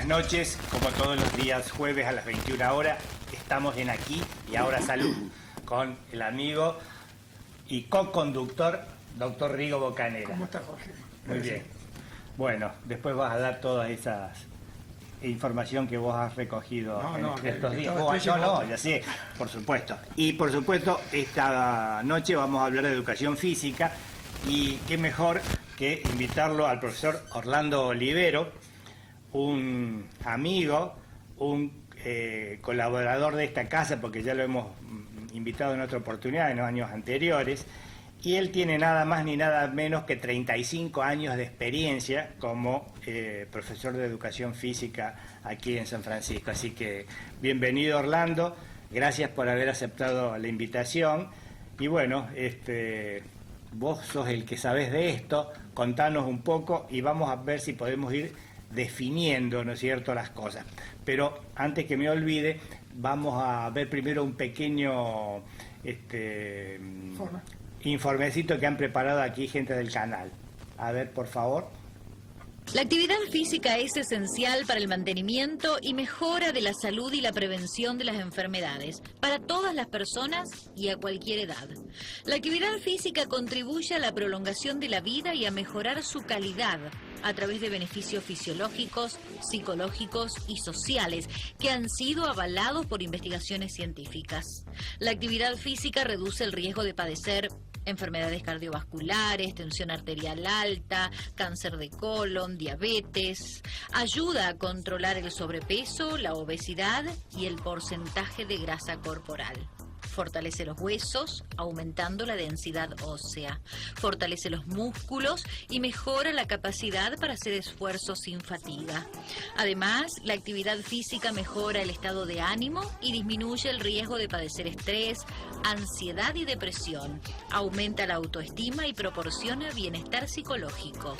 buenas noches. Como todos los días jueves a las 21 horas, estamos en Aquí y Ahora Salud con el amigo y co-conductor, doctor Rigo Bocanera. ¿Cómo está, Jorge? Muy bien. Bueno, después vas a dar todas esas información que vos has recogido estos días. Ya sé, por supuesto. Y por supuesto, esta noche vamos a hablar de educación física y qué mejor que invitarlo al profesor Orlando Olivero, un amigo, un colaborador de esta casa, porque ya lo hemos invitado en otra oportunidad en los años anteriores, y él tiene nada más ni nada menos que 35 años de experiencia como profesor de educación física aquí en San Francisco. Así que bienvenido, Orlando, gracias por haber aceptado la invitación. Y bueno, vos sos el que sabés de esto, contanos un poco y vamos a ver si podemos ir definiendo, ¿no es cierto?, las cosas. Pero antes que me olvide, vamos a ver primero un pequeño informecito que han preparado aquí gente del canal. A ver, por favor. La actividad física es esencial para el mantenimiento y mejora de la salud y la prevención de las enfermedades, para todas las personas y a cualquier edad. La actividad física contribuye a la prolongación de la vida y a mejorar su calidad a través de beneficios fisiológicos, psicológicos y sociales que han sido avalados por investigaciones científicas. La actividad física reduce el riesgo de padecer enfermedades cardiovasculares, tensión arterial alta, cáncer de colon, diabetes. Ayuda a controlar el sobrepeso, la obesidad y el porcentaje de grasa corporal. Fortalece los huesos, aumentando la densidad ósea. Fortalece los músculos y mejora la capacidad para hacer esfuerzos sin fatiga. Además, la actividad física mejora el estado de ánimo y disminuye el riesgo de padecer estrés, ansiedad y depresión. Aumenta la autoestima y proporciona bienestar psicológico.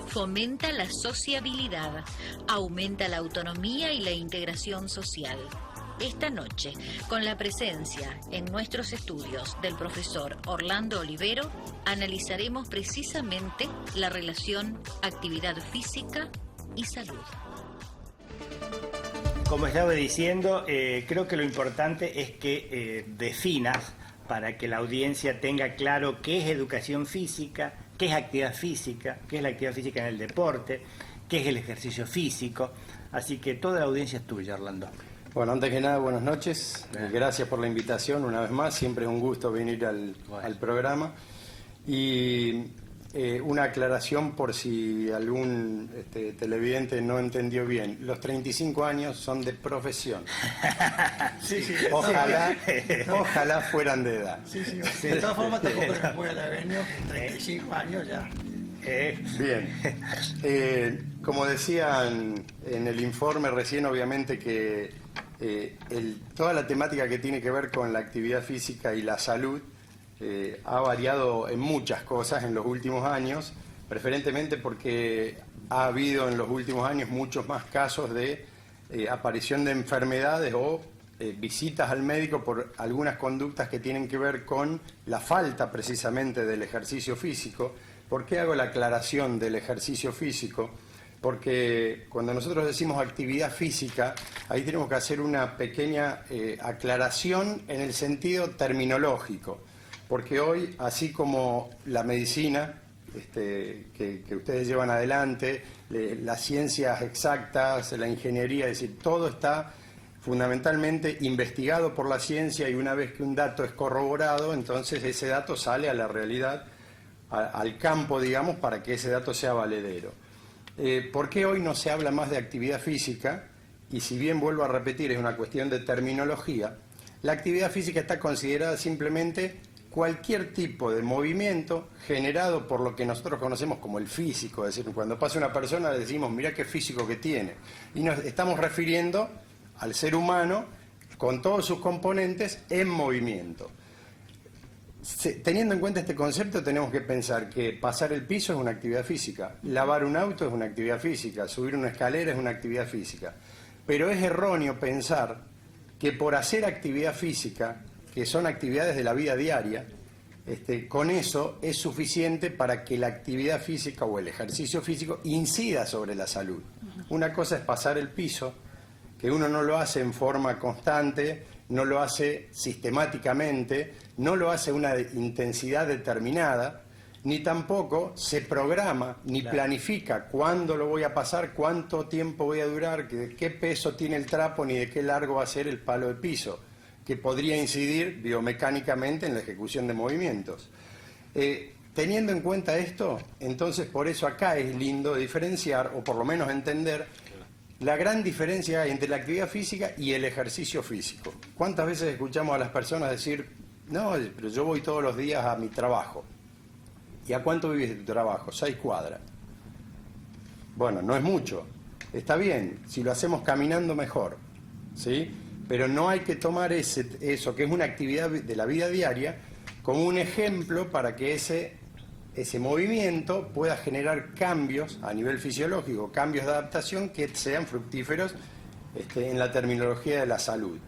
Fomenta la sociabilidad. Aumenta la autonomía y la integración social. Esta noche, con la presencia en nuestros estudios del profesor Orlando Olivero, analizaremos precisamente la relación actividad física y salud. Como estaba diciendo, creo que lo importante es que definas para que la audiencia tenga claro qué es educación física, qué es actividad física, qué es la actividad física en el deporte, qué es el ejercicio físico. Así que toda la audiencia es tuya, Orlando. Bueno, antes que nada, buenas noches. Gracias por la invitación una vez más. Siempre es un gusto venir al programa. Y una aclaración por si algún televidente no entendió bien. Los 35 años son de profesión. Sí. Ojalá fueran de edad. Sí. De todas formas, tampoco se puede haber venido 35 años ya. Bien. Como decían en el informe recién, obviamente que toda la temática que tiene que ver con la actividad física y la salud ha variado en muchas cosas en los últimos años, preferentemente porque ha habido en los últimos años muchos más casos de aparición de enfermedades o visitas al médico por algunas conductas que tienen que ver con la falta precisamente del ejercicio físico. ¿Por qué hago la aclaración del ejercicio físico? Porque cuando nosotros decimos actividad física, ahí tenemos que hacer una pequeña aclaración en el sentido terminológico. Porque hoy, así como la medicina que ustedes llevan adelante, las ciencias exactas, la ingeniería, es decir, todo está fundamentalmente investigado por la ciencia y una vez que un dato es corroborado, entonces ese dato sale a la realidad, al campo, digamos, para que ese dato sea valedero. ¿Por qué hoy no se habla más de actividad física? Y si bien vuelvo a repetir, es una cuestión de terminología, la actividad física está considerada simplemente cualquier tipo de movimiento generado por lo que nosotros conocemos como el físico. Es decir, cuando pasa una persona le decimos, mirá qué físico que tiene. Y nos estamos refiriendo al ser humano con todos sus componentes en movimiento. Teniendo en cuenta este concepto, tenemos que pensar que pasar el piso es una actividad física, lavar un auto es una actividad física, subir una escalera es una actividad física. Pero es erróneo pensar que por hacer actividad física, que son actividades de la vida diaria, con eso es suficiente para que la actividad física o el ejercicio físico incida sobre la salud. Una cosa es pasar el piso, que uno no lo hace en forma constante, no lo hace sistemáticamente, no lo hace a una intensidad determinada, ni tampoco se programa ni planifica cuándo lo voy a pasar, cuánto tiempo voy a durar, qué peso tiene el trapo, ni de qué largo va a ser el palo de piso, que podría incidir biomecánicamente en la ejecución de movimientos. Teniendo en cuenta esto, entonces por eso acá es lindo diferenciar, o por lo menos entender, la gran diferencia entre la actividad física y el ejercicio físico. ¿Cuántas veces escuchamos a las personas decir, no, pero yo voy todos los días a mi trabajo? ¿Y a cuánto vives de tu trabajo? 6 cuadras. Bueno, no es mucho. Está bien, si lo hacemos caminando mejor, ¿sí? Pero no hay que tomar eso, que es una actividad de la vida diaria, como un ejemplo para que ese movimiento pueda generar cambios a nivel fisiológico, cambios de adaptación que sean fructíferos en la terminología de la salud.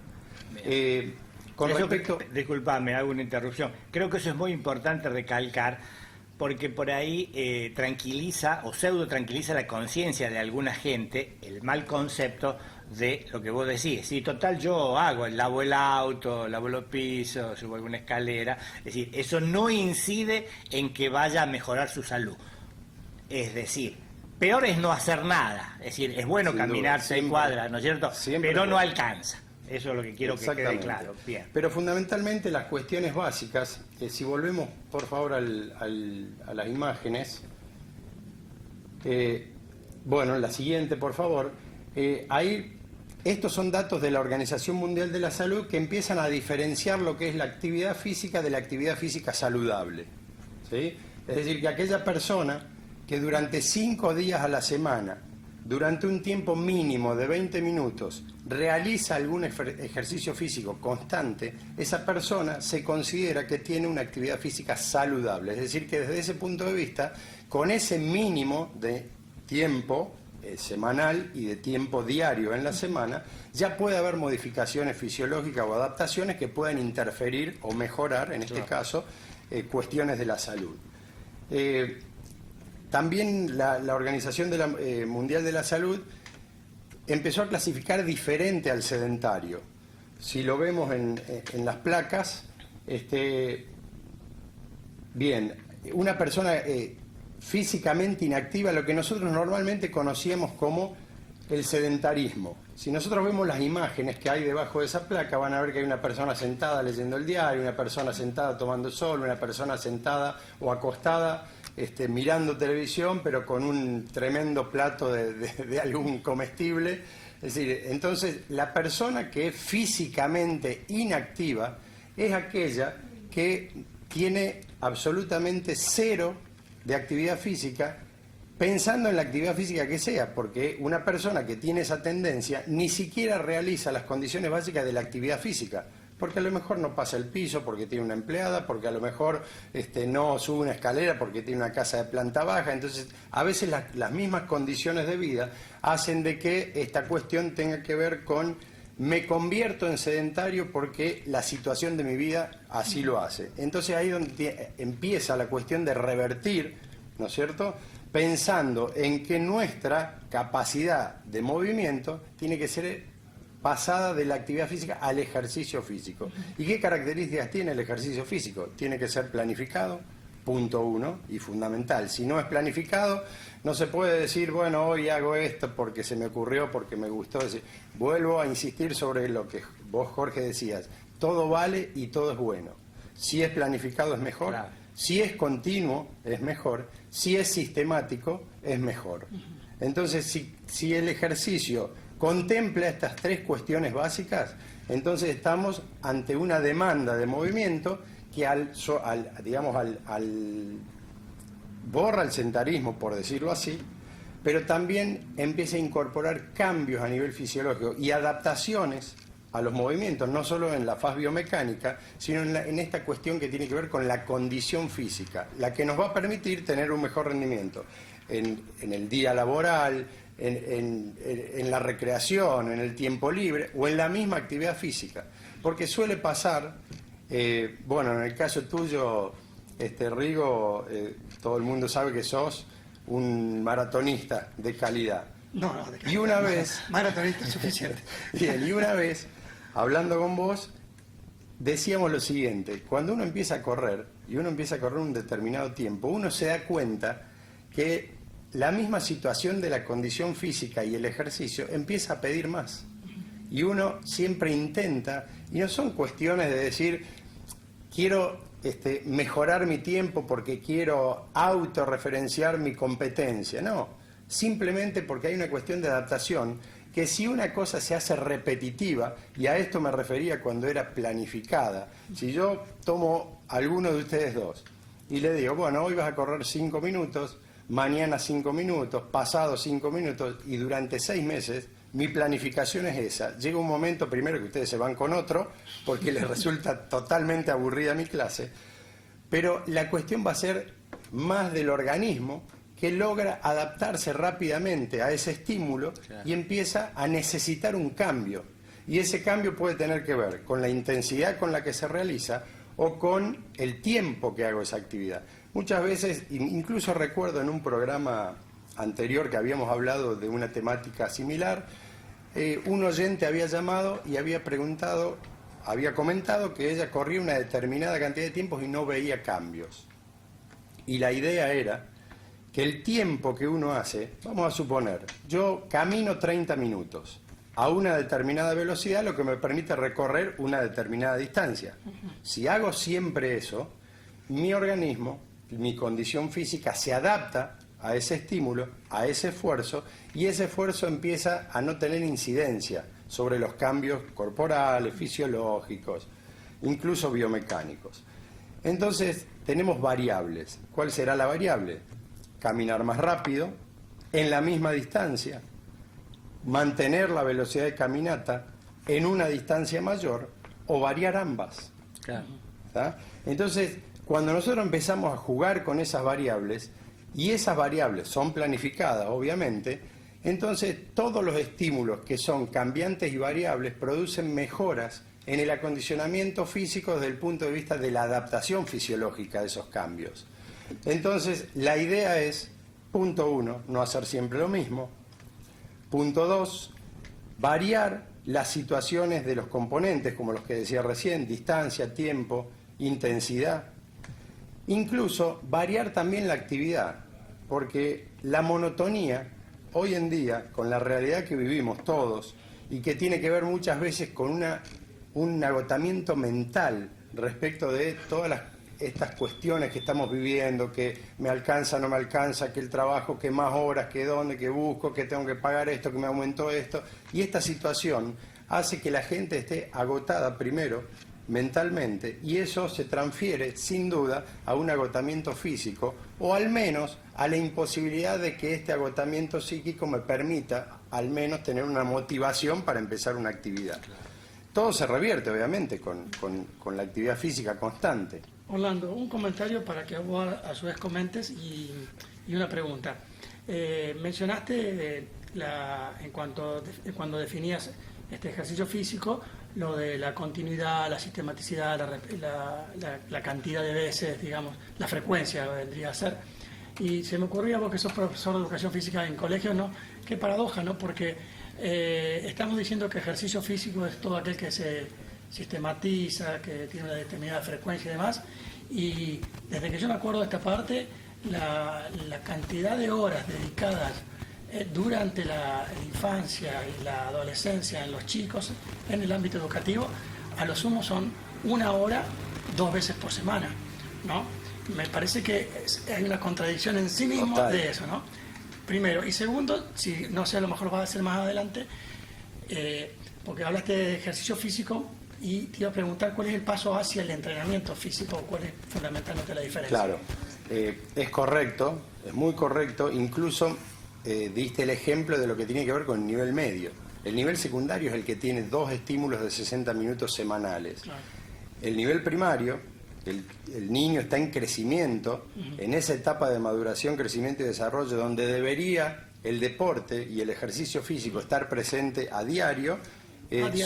Con respecto... Disculpame, hago una interrupción. Creo que eso es muy importante recalcar, porque por ahí tranquiliza o pseudo tranquiliza la conciencia de alguna gente el mal concepto de lo que vos decís. Sí, total, yo lavo el auto, lavo los pisos, subo alguna escalera. Es decir, eso no incide en que vaya a mejorar su salud. Es decir, peor es no hacer nada. Es decir, es bueno caminar 6 cuadras, ¿no es cierto? Pero no alcanza. Eso es lo que quiero que quede claro. Bien. Pero fundamentalmente las cuestiones básicas, si volvemos por favor a las imágenes, bueno, la siguiente por favor, ahí estos son datos de la Organización Mundial de la Salud que empiezan a diferenciar lo que es la actividad física de la actividad física saludable, ¿sí? Es decir, que aquella persona que durante 5 días a la semana, durante un tiempo mínimo de 20 minutos, realiza algún ejercicio físico constante, esa persona se considera que tiene una actividad física saludable. Es decir, que desde ese punto de vista, con ese mínimo de tiempo semanal y de tiempo diario en la semana, ya puede haber modificaciones fisiológicas o adaptaciones que puedan interferir o mejorar, en este caso, cuestiones de la salud. También la Organización Mundial de la Salud empezó a clasificar diferente al sedentario. Si lo vemos en las placas, bien, una persona físicamente inactiva, lo que nosotros normalmente conocíamos como el sedentarismo. Si nosotros vemos las imágenes que hay debajo de esa placa, van a ver que hay una persona sentada leyendo el diario, una persona sentada tomando sol, una persona sentada o acostada mirando televisión, pero con un tremendo plato de algún comestible. Es decir, entonces la persona que es físicamente inactiva es aquella que tiene absolutamente cero de actividad física, pensando en la actividad física que sea, porque una persona que tiene esa tendencia ni siquiera realiza las condiciones básicas de la actividad física, porque a lo mejor no pasa el piso porque tiene una empleada, porque a lo mejor no sube una escalera porque tiene una casa de planta baja. Entonces, a veces las mismas condiciones de vida hacen de que esta cuestión tenga que ver con me convierto en sedentario porque la situación de mi vida así lo hace. Entonces ahí es donde empieza la cuestión de revertir, ¿no es cierto?, pensando en que nuestra capacidad de movimiento tiene que ser pasada de la actividad física al ejercicio físico. ¿Y qué características tiene el ejercicio físico? Tiene que ser planificado, punto 1, y fundamental. Si no es planificado, no se puede decir, bueno, hoy hago esto porque se me ocurrió, porque me gustó. Vuelvo a insistir sobre lo que vos, Jorge, decías. Todo vale y todo es bueno. Si es planificado es mejor, claro. Si es continuo es mejor, si es sistemático es mejor. Entonces, si el ejercicio contempla estas 3 cuestiones básicas, entonces estamos ante una demanda de movimiento que borra el sedentarismo, por decirlo así, pero también empieza a incorporar cambios a nivel fisiológico y adaptaciones a los movimientos, no solo en la faz biomecánica, sino en esta cuestión que tiene que ver con la condición física, la que nos va a permitir tener un mejor rendimiento en el día laboral, en la recreación, en el tiempo libre o en la misma actividad física. Porque suele pasar, bueno, en el caso tuyo, Rigo, todo el mundo sabe que sos un maratonista de calidad. No, de calidad. Y una vez... Maratonista es suficiente. Bien, y una vez, hablando con vos, decíamos lo siguiente: cuando uno empieza a correr, y uno empieza a correr un determinado tiempo, uno se da cuenta que la misma situación de la condición física y el ejercicio empieza a pedir más. Y uno siempre intenta, y no son cuestiones de decir, quiero mejorar mi tiempo porque quiero autorreferenciar mi competencia, no, simplemente porque hay una cuestión de adaptación, que si una cosa se hace repetitiva, y a esto me refería cuando era planificada, si yo tomo a alguno de ustedes dos y le digo, bueno, hoy vas a correr 5 minutos, mañana 5 minutos, pasado 5 minutos, y durante 6 meses, mi planificación es esa. Llega un momento primero que ustedes se van con otro, porque les resulta totalmente aburrida mi clase, pero la cuestión va a ser más del organismo, que logra adaptarse rápidamente a ese estímulo y empieza a necesitar un cambio. Y ese cambio puede tener que ver con la intensidad con la que se realiza o con el tiempo que hago esa actividad. Muchas veces, incluso recuerdo en un programa anterior que habíamos hablado de una temática similar, un oyente había llamado y había comentado que ella corría una determinada cantidad de tiempos y no veía cambios. Y la idea era que el tiempo que uno hace, vamos a suponer, yo camino 30 minutos a una determinada velocidad, lo que me permite recorrer una determinada distancia. Si hago siempre eso, mi organismo, mi condición física se adapta a ese estímulo, a ese esfuerzo, y ese esfuerzo empieza a no tener incidencia sobre los cambios corporales, fisiológicos, incluso biomecánicos. Entonces, tenemos variables. ¿Cuál será la variable? Caminar más rápido, en la misma distancia, mantener la velocidad de caminata en una distancia mayor o variar ambas. Claro. ¿Tá? Entonces, cuando nosotros empezamos a jugar con esas variables, y esas variables son planificadas, obviamente, entonces todos los estímulos que son cambiantes y variables producen mejoras en el acondicionamiento físico desde el punto de vista de la adaptación fisiológica de esos cambios. Entonces, la idea es, punto 1, no hacer siempre lo mismo. Punto 2, variar las situaciones de los componentes, como los que decía recién, distancia, tiempo, intensidad. Incluso variar también la actividad, porque la monotonía, hoy en día, con la realidad que vivimos todos, y que tiene que ver muchas veces con un agotamiento mental respecto de todas estas cuestiones que estamos viviendo, que me alcanza, no me alcanza, que el trabajo, que más horas, que dónde, que busco, que tengo que pagar esto, que me aumentó esto. Y esta situación hace que la gente esté agotada primero mentalmente, y eso se transfiere sin duda a un agotamiento físico, o al menos a la imposibilidad de que este agotamiento psíquico me permita al menos tener una motivación para empezar una actividad. Todo se revierte obviamente con la actividad física constante. Orlando, un comentario para que vos a su vez comentes y una pregunta. Mencionaste cuando definías este ejercicio físico, lo de la continuidad, la sistematicidad, la cantidad de veces, digamos, la frecuencia vendría a ser. Y se me ocurría, vos que sos profesor de educación física en colegios, ¿no? Qué paradoja, ¿no? Porque estamos diciendo que ejercicio físico es todo aquel que se sistematiza, que tiene una determinada frecuencia y demás. Y desde que yo me acuerdo de esta parte, la cantidad de horas dedicadas durante la infancia y la adolescencia en los chicos en el ámbito educativo, a lo sumo son 1 hora 2 veces por semana, ¿no? Me parece que hay una contradicción en sí mismo. Total. De eso, ¿no? Primero. Y segundo, si no sé, a lo mejor lo vas a hacer más adelante, porque hablaste de ejercicio físico y te iba a preguntar cuál es el paso hacia el entrenamiento físico, cuál es fundamentalmente la diferencia. Claro, es correcto, es muy correcto, incluso diste el ejemplo de lo que tiene que ver con el nivel medio. El nivel secundario es el que tiene 2 estímulos de 60 minutos semanales. Claro. El nivel primario, el niño está en crecimiento, en esa etapa de maduración, crecimiento y desarrollo, donde debería el deporte y el ejercicio físico estar presente a diario.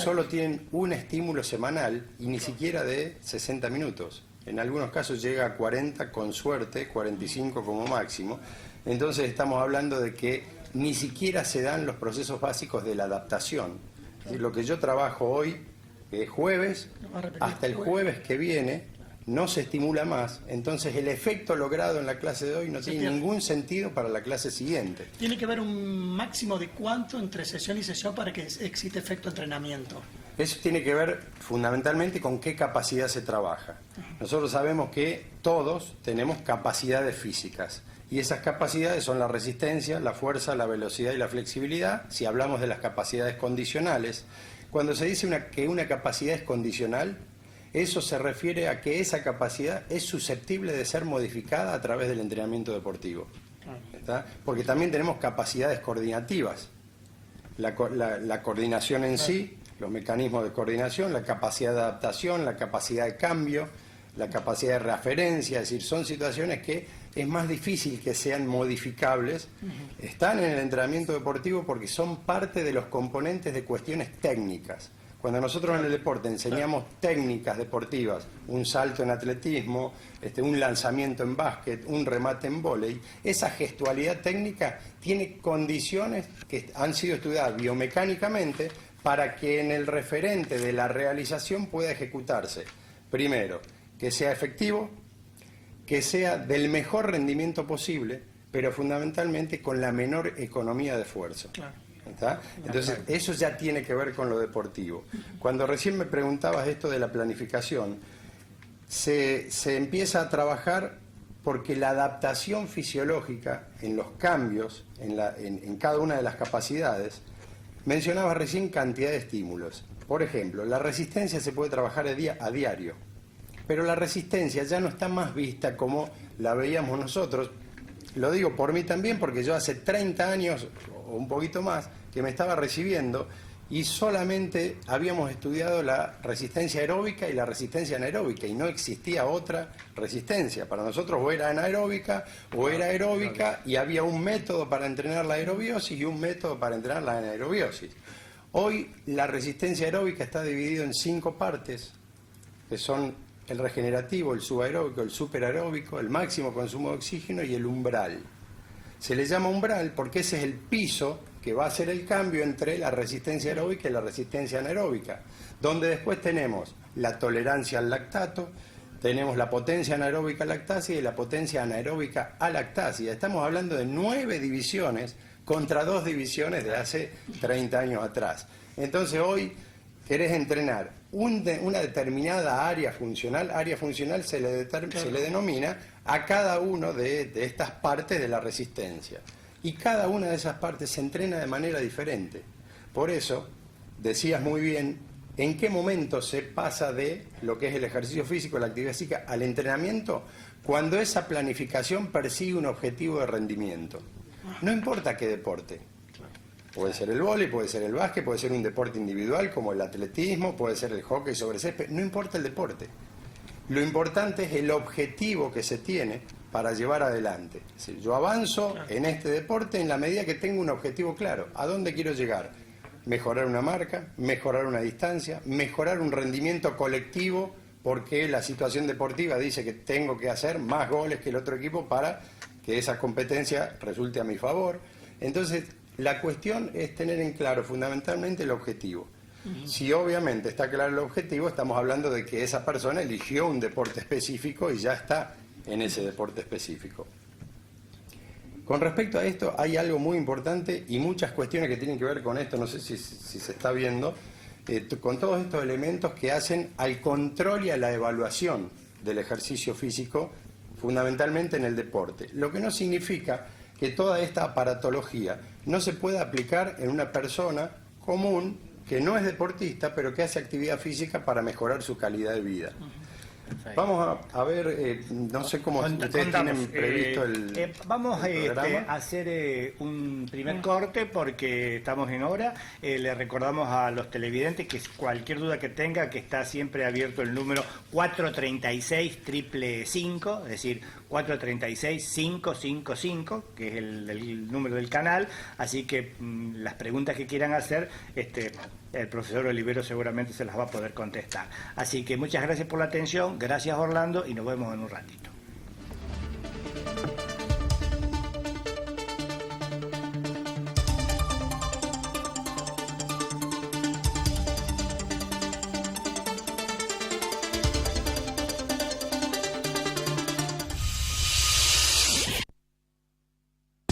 Solo tienen un estímulo semanal y ni siquiera de 60 minutos. en algunos casos llega a 40 con suerte, 45 como máximo. Entonces estamos hablando de que ni siquiera se dan los procesos básicos de la adaptación. Es decir, lo que yo trabajo hoy, que es jueves, hasta el jueves que viene, no se estimula más, entonces el efecto logrado en la clase de hoy no tiene ningún sentido para la clase siguiente. ¿Tiene que haber un máximo de cuánto entre sesión y sesión para que exista efecto entrenamiento? Eso tiene que ver fundamentalmente con qué capacidad se trabaja. Nosotros sabemos que todos tenemos capacidades físicas y esas capacidades son la resistencia, la fuerza, la velocidad y la flexibilidad. Si hablamos de las capacidades condicionales, cuando se dice que una capacidad es condicional, eso se refiere a que esa capacidad es susceptible de ser modificada a través del entrenamiento deportivo. ¿Está? Porque también tenemos capacidades coordinativas. La coordinación en sí, los mecanismos de coordinación, la capacidad de adaptación, la capacidad de cambio, la capacidad de referencia, es decir, son situaciones que es más difícil que sean modificables. Están en el entrenamiento deportivo porque son parte de los componentes de cuestiones técnicas. Cuando nosotros en el deporte enseñamos técnicas deportivas, un salto en atletismo, un lanzamiento en básquet, un remate en vóley, esa gestualidad técnica tiene condiciones que han sido estudiadas biomecánicamente para que en el referente de la realización pueda ejecutarse. Primero, que sea efectivo, que sea del mejor rendimiento posible, pero fundamentalmente con la menor economía de esfuerzo. ¿Está? Entonces, eso ya tiene que ver con lo deportivo. Cuando recién me preguntabas esto de la planificación, se empieza a trabajar porque la adaptación fisiológica en los cambios, en cada una de las capacidades, mencionaba recién cantidad de estímulos. Por ejemplo, la resistencia se puede trabajar a diario, pero la resistencia ya no está más vista como la veíamos nosotros. Lo digo por mí también, porque yo hace 30 años o un poquito más que me estaba recibiendo y solamente habíamos estudiado la resistencia aeróbica y la resistencia anaeróbica y no existía otra resistencia. Para nosotros o era anaeróbica o era aeróbica y había un método para entrenar la aerobiosis y un método para entrenar la anaerobiosis. Hoy la resistencia aeróbica está dividida en 5 partes, que son el regenerativo, el subaeróbico, el superaeróbico, el máximo consumo de oxígeno y el umbral. Se le llama umbral porque ese es el piso que va a hacer el cambio entre la resistencia aeróbica y la resistencia anaeróbica, donde después tenemos la tolerancia al lactato, tenemos la potencia anaeróbica a lactasia y la potencia anaeróbica a lactasia. Estamos hablando de 9 divisiones contra 2 divisiones de hace 30 años atrás. Entonces hoy querés entrenar una determinada área funcional se le denomina a cada uno de estas partes de la resistencia. Y cada una de esas partes se entrena de manera diferente. Por eso, decías muy bien, ¿en qué momento se pasa de lo que es el ejercicio físico, la actividad física, al entrenamiento? Cuando esa planificación persigue un objetivo de rendimiento. No importa qué deporte. Puede ser el vóley, puede ser el básquet, puede ser un deporte individual como el atletismo, puede ser el hockey sobre césped, no importa el deporte. Lo importante es el objetivo que se tiene para llevar adelante. Es decir, yo avanzo en este deporte en la medida que tengo un objetivo claro. ¿A dónde quiero llegar? Mejorar una marca, mejorar una distancia, mejorar un rendimiento colectivo, porque la situación deportiva dice que tengo que hacer más goles que el otro equipo para que esa competencia resulte a mi favor. Entonces, la cuestión es tener en claro fundamentalmente el objetivo. Si obviamente está claro el objetivo, estamos hablando de que esa persona eligió un deporte específico y ya está en ese deporte específico. Con respecto a esto, hay algo muy importante y muchas cuestiones que tienen que ver con esto, no sé si se está viendo, con todos estos elementos que hacen al control y a la evaluación del ejercicio físico, fundamentalmente en el deporte. Lo que no significa que toda esta aparatología no se pueda aplicar en una persona común que no es deportista, pero que hace actividad física para mejorar su calidad de vida. Vamos a ver, no sé cómo ustedes tienen previsto el vamos programa. a hacer un primer corte porque estamos en hora. Le recordamos a los televidentes que cualquier duda que tenga, que está siempre abierto el número 436-555, es decir, 436-555, que es el número del canal, así que las preguntas que quieran hacer, el profesor Olivero seguramente se las va a poder contestar. Así que muchas gracias por la atención, gracias Orlando, y nos vemos en un ratito.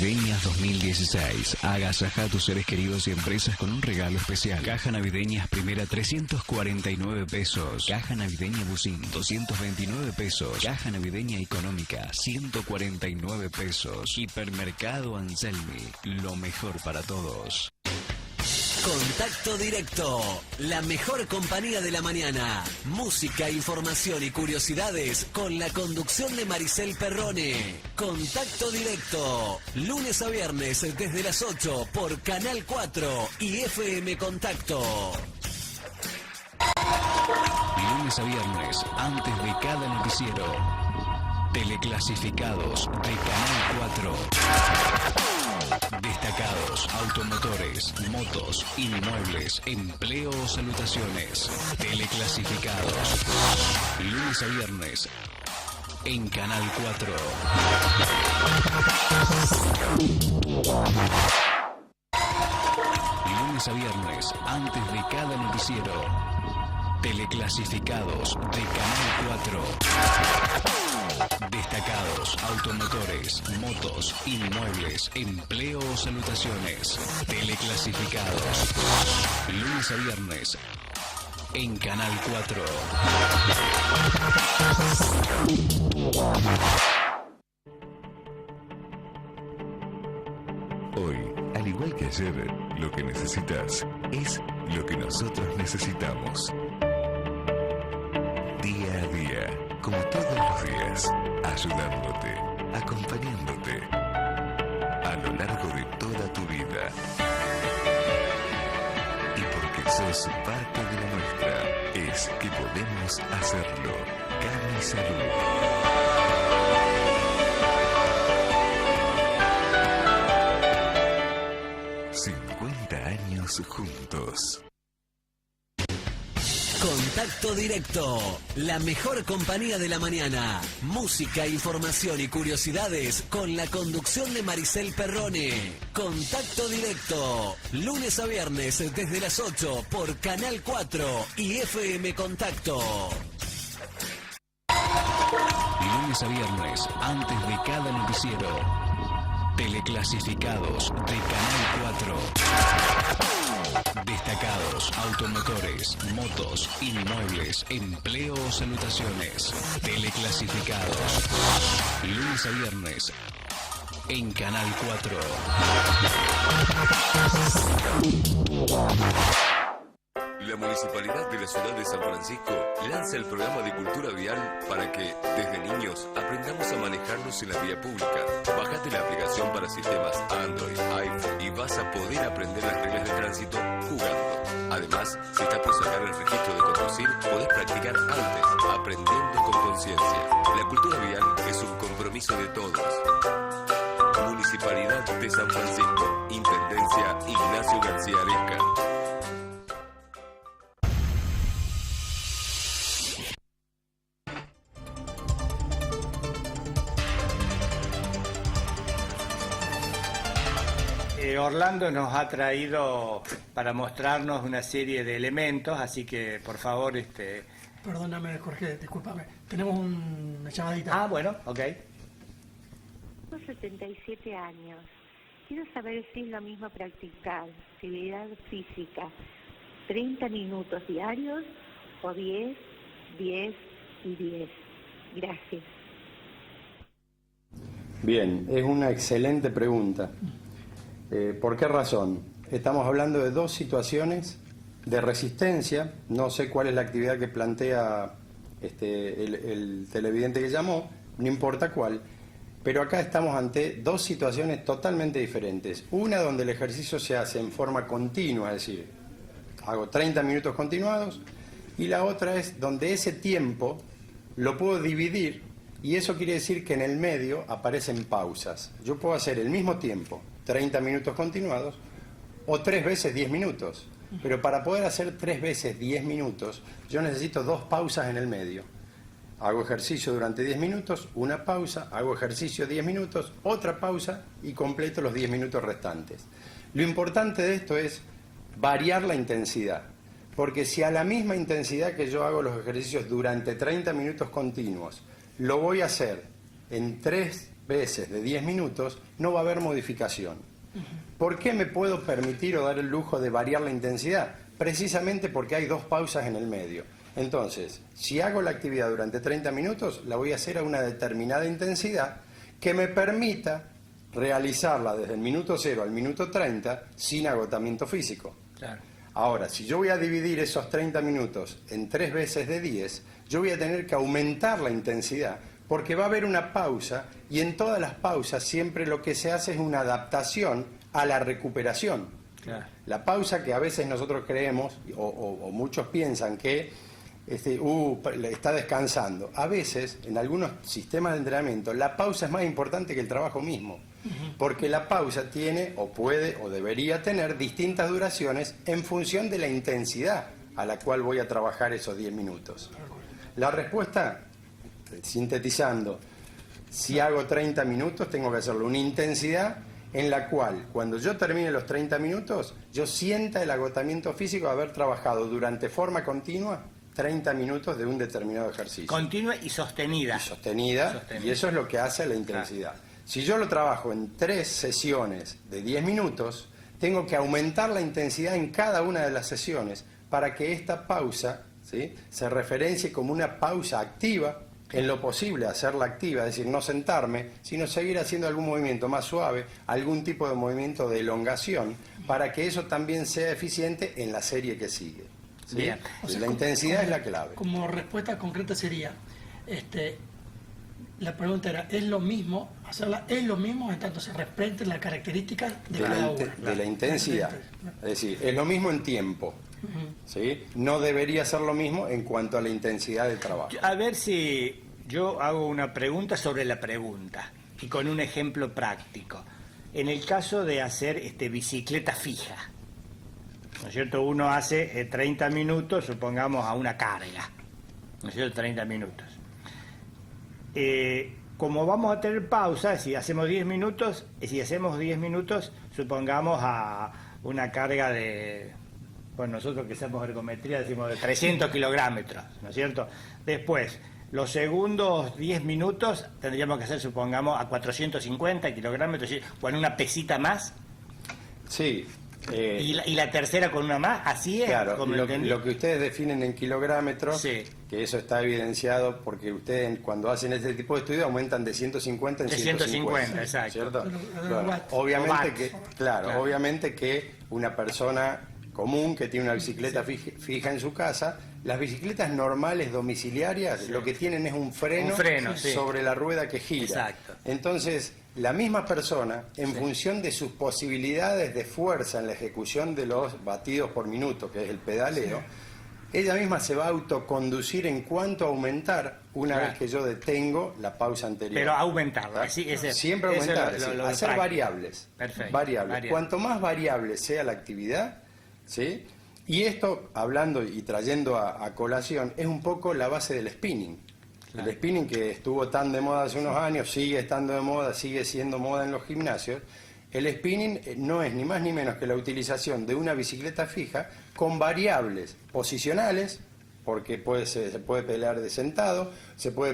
Navideñas 2016. Agasaja a tus seres queridos y empresas con un regalo especial. Caja Navideñas Primera 349 pesos. Caja Navideña Busín 229 pesos. Caja Navideña Económica 149 pesos. Hipermercado Anselmi. Lo mejor para todos. Contacto Directo, la mejor compañía de la mañana. Música, información y curiosidades con la conducción de Maricel Perrone. Contacto Directo, lunes a viernes desde las 8 por Canal 4 y FM Contacto. Lunes a viernes, antes de cada noticiero. Teleclasificados de Canal 4. Destacados, automotores, motos, inmuebles, empleo o salutaciones. Teleclasificados. Lunes a viernes en Canal 4. Lunes a viernes, antes de cada noticiero. Teleclasificados de Canal 4. Destacados, automotores, motos, inmuebles, empleo o salutaciones. Teleclasificados. Lunes a viernes en Canal 4. Hoy, al igual que ayer, lo que necesitas es lo que nosotros necesitamos. Día a día, como todos los días, ayudándote, acompañándote, a lo largo de toda tu vida. Y porque sos parte de la nuestra, es que podemos hacerlo. Cami Salud. 50 años juntos. Contacto Directo, la mejor compañía de la mañana. Música, información y curiosidades con la conducción de Maricel Perrone. Contacto Directo, lunes a viernes desde las 8 por Canal 4 y FM Contacto. Lunes a viernes, antes de cada noticiero. Teleclasificados de Canal 4. Destacados, automotores, motos, inmuebles, empleo o salutaciones. Teleclasificados. Lunes a viernes en Canal 4. La Municipalidad de la Ciudad de San Francisco lanza el programa de Cultura Vial para que, desde niños, aprendamos a manejarnos en la vía pública. Bájate la aplicación para sistemas Android, iPhone y vas a poder aprender las reglas de tránsito jugando. Además, si estás por sacar el registro de conducir, podés practicar antes, aprendiendo con conciencia. La cultura vial es un compromiso de todos. Municipalidad de San Francisco, Intendencia Ignacio García Aresca. Orlando nos ha traído para mostrarnos una serie de elementos, así que por favor... Perdóname, Jorge, discúlpame. Tenemos una llamadita. Ah, bueno, ok. Tengo 77 años. Quiero saber si es lo mismo practicar actividad física 30 minutos diarios o 10, 10 y 10. Gracias. Bien, es una excelente pregunta. ¿Por qué razón? Estamos hablando de dos situaciones de resistencia. No sé cuál es la actividad que plantea el televidente que llamó, no importa cuál, pero acá estamos ante dos situaciones totalmente diferentes. Una donde el ejercicio se hace en forma continua, es decir, hago 30 minutos continuados, y la otra es donde ese tiempo lo puedo dividir Y eso quiere decir que en el medio aparecen pausas. Yo puedo hacer el mismo tiempo, 30 minutos continuados, o 3 veces 10 minutos. Pero para poder hacer 3 veces 10 minutos, yo necesito 2 pausas en el medio. Hago ejercicio durante 10 minutos, una pausa, hago ejercicio 10 minutos, otra pausa y completo los 10 minutos restantes. Lo importante de esto es variar la intensidad. Porque si a la misma intensidad que yo hago los ejercicios durante 30 minutos continuos, lo voy a hacer en 3 veces de 10 minutos, no va a haber modificación. ¿Por qué me puedo permitir o dar el lujo de variar la intensidad? Precisamente porque hay 2 pausas en el medio. Entonces, si hago la actividad durante 30 minutos, la voy a hacer a una determinada intensidad que me permita realizarla desde el minuto 0 al minuto 30 sin agotamiento físico. Claro. Ahora, si yo voy a dividir esos 30 minutos en 3 veces de 10, yo voy a tener que aumentar la intensidad, porque va a haber una pausa, y en todas las pausas siempre lo que se hace es una adaptación a la recuperación. Claro. La pausa que a veces nosotros creemos, o muchos piensan que está descansando. A veces, en algunos sistemas de entrenamiento, la pausa es más importante que el trabajo mismo. Porque la pausa tiene, o puede, o debería tener distintas duraciones en función de la intensidad a la cual voy a trabajar esos 10 minutos. La respuesta, sintetizando, si hago 30 minutos, tengo que hacerlo una intensidad en la cual, cuando yo termine los 30 minutos, yo sienta el agotamiento físico de haber trabajado durante forma continua 30 minutos de un determinado ejercicio. Continua y sostenida. Y eso es lo que hace la intensidad. Claro. Si yo lo trabajo en 3 sesiones de 10 minutos, tengo que aumentar la intensidad en cada una de las sesiones para que esta pausa, ¿sí?, se referencie como una pausa activa, en lo posible hacerla activa, es decir, no sentarme, sino seguir haciendo algún movimiento más suave, algún tipo de movimiento de elongación, para que eso también sea eficiente en la serie que sigue. ¿Sí? Bien. O sea, la intensidad es la clave. Como respuesta concreta sería, la pregunta era, ¿es lo mismo hacerla? ¿Es lo mismo en tanto se respeten las características de cada una? De la intensidad. Es decir, es lo mismo en tiempo. ¿Sí? No debería ser lo mismo en cuanto a la intensidad del trabajo. A ver si yo hago una pregunta sobre la pregunta y con un ejemplo práctico. En el caso de hacer bicicleta fija, ¿no es cierto? Uno hace 30 minutos, supongamos, a una carga, ¿no es cierto? 30 minutos. Como vamos a tener pausa, si hacemos 10 minutos, supongamos a una carga de, bueno, nosotros que hacemos ergometría decimos de 300 kilogramos, ¿no es cierto? Después, los segundos 10 minutos tendríamos que hacer, supongamos, a 450 kilogramos, con una pesita más. Sí. Y la tercera con una más, así es. Claro, como lo que ustedes definen en kilogramos, sí, que eso está evidenciado porque ustedes cuando hacen este tipo de estudios aumentan de 150 en 150, exacto. ¿Cierto? Claro. Obviamente que una persona común que tiene una bicicleta fija en su casa, las bicicletas normales domiciliarias, sí, lo que tienen es un freno sí, sobre la rueda que gira. Exacto. Entonces, la misma persona, en función de sus posibilidades de fuerza en la ejecución de los batidos por minuto, que es el pedaleo, ella misma se va a autoconducir en cuanto a aumentar una vez que yo detengo la pausa anterior. Pero aumentarla, siempre aumentar, hacer variables. Perfecto. Variables. Cuanto más variable sea la actividad, ¿sí? Y esto, hablando y trayendo a colación, es un poco la base del spinning. Claro. El spinning, que estuvo tan de moda hace unos años, sigue estando de moda, sigue siendo moda en los gimnasios. El spinning no es ni más ni menos que la utilización de una bicicleta fija con variables posicionales, porque se puede pedalear de sentado, se puede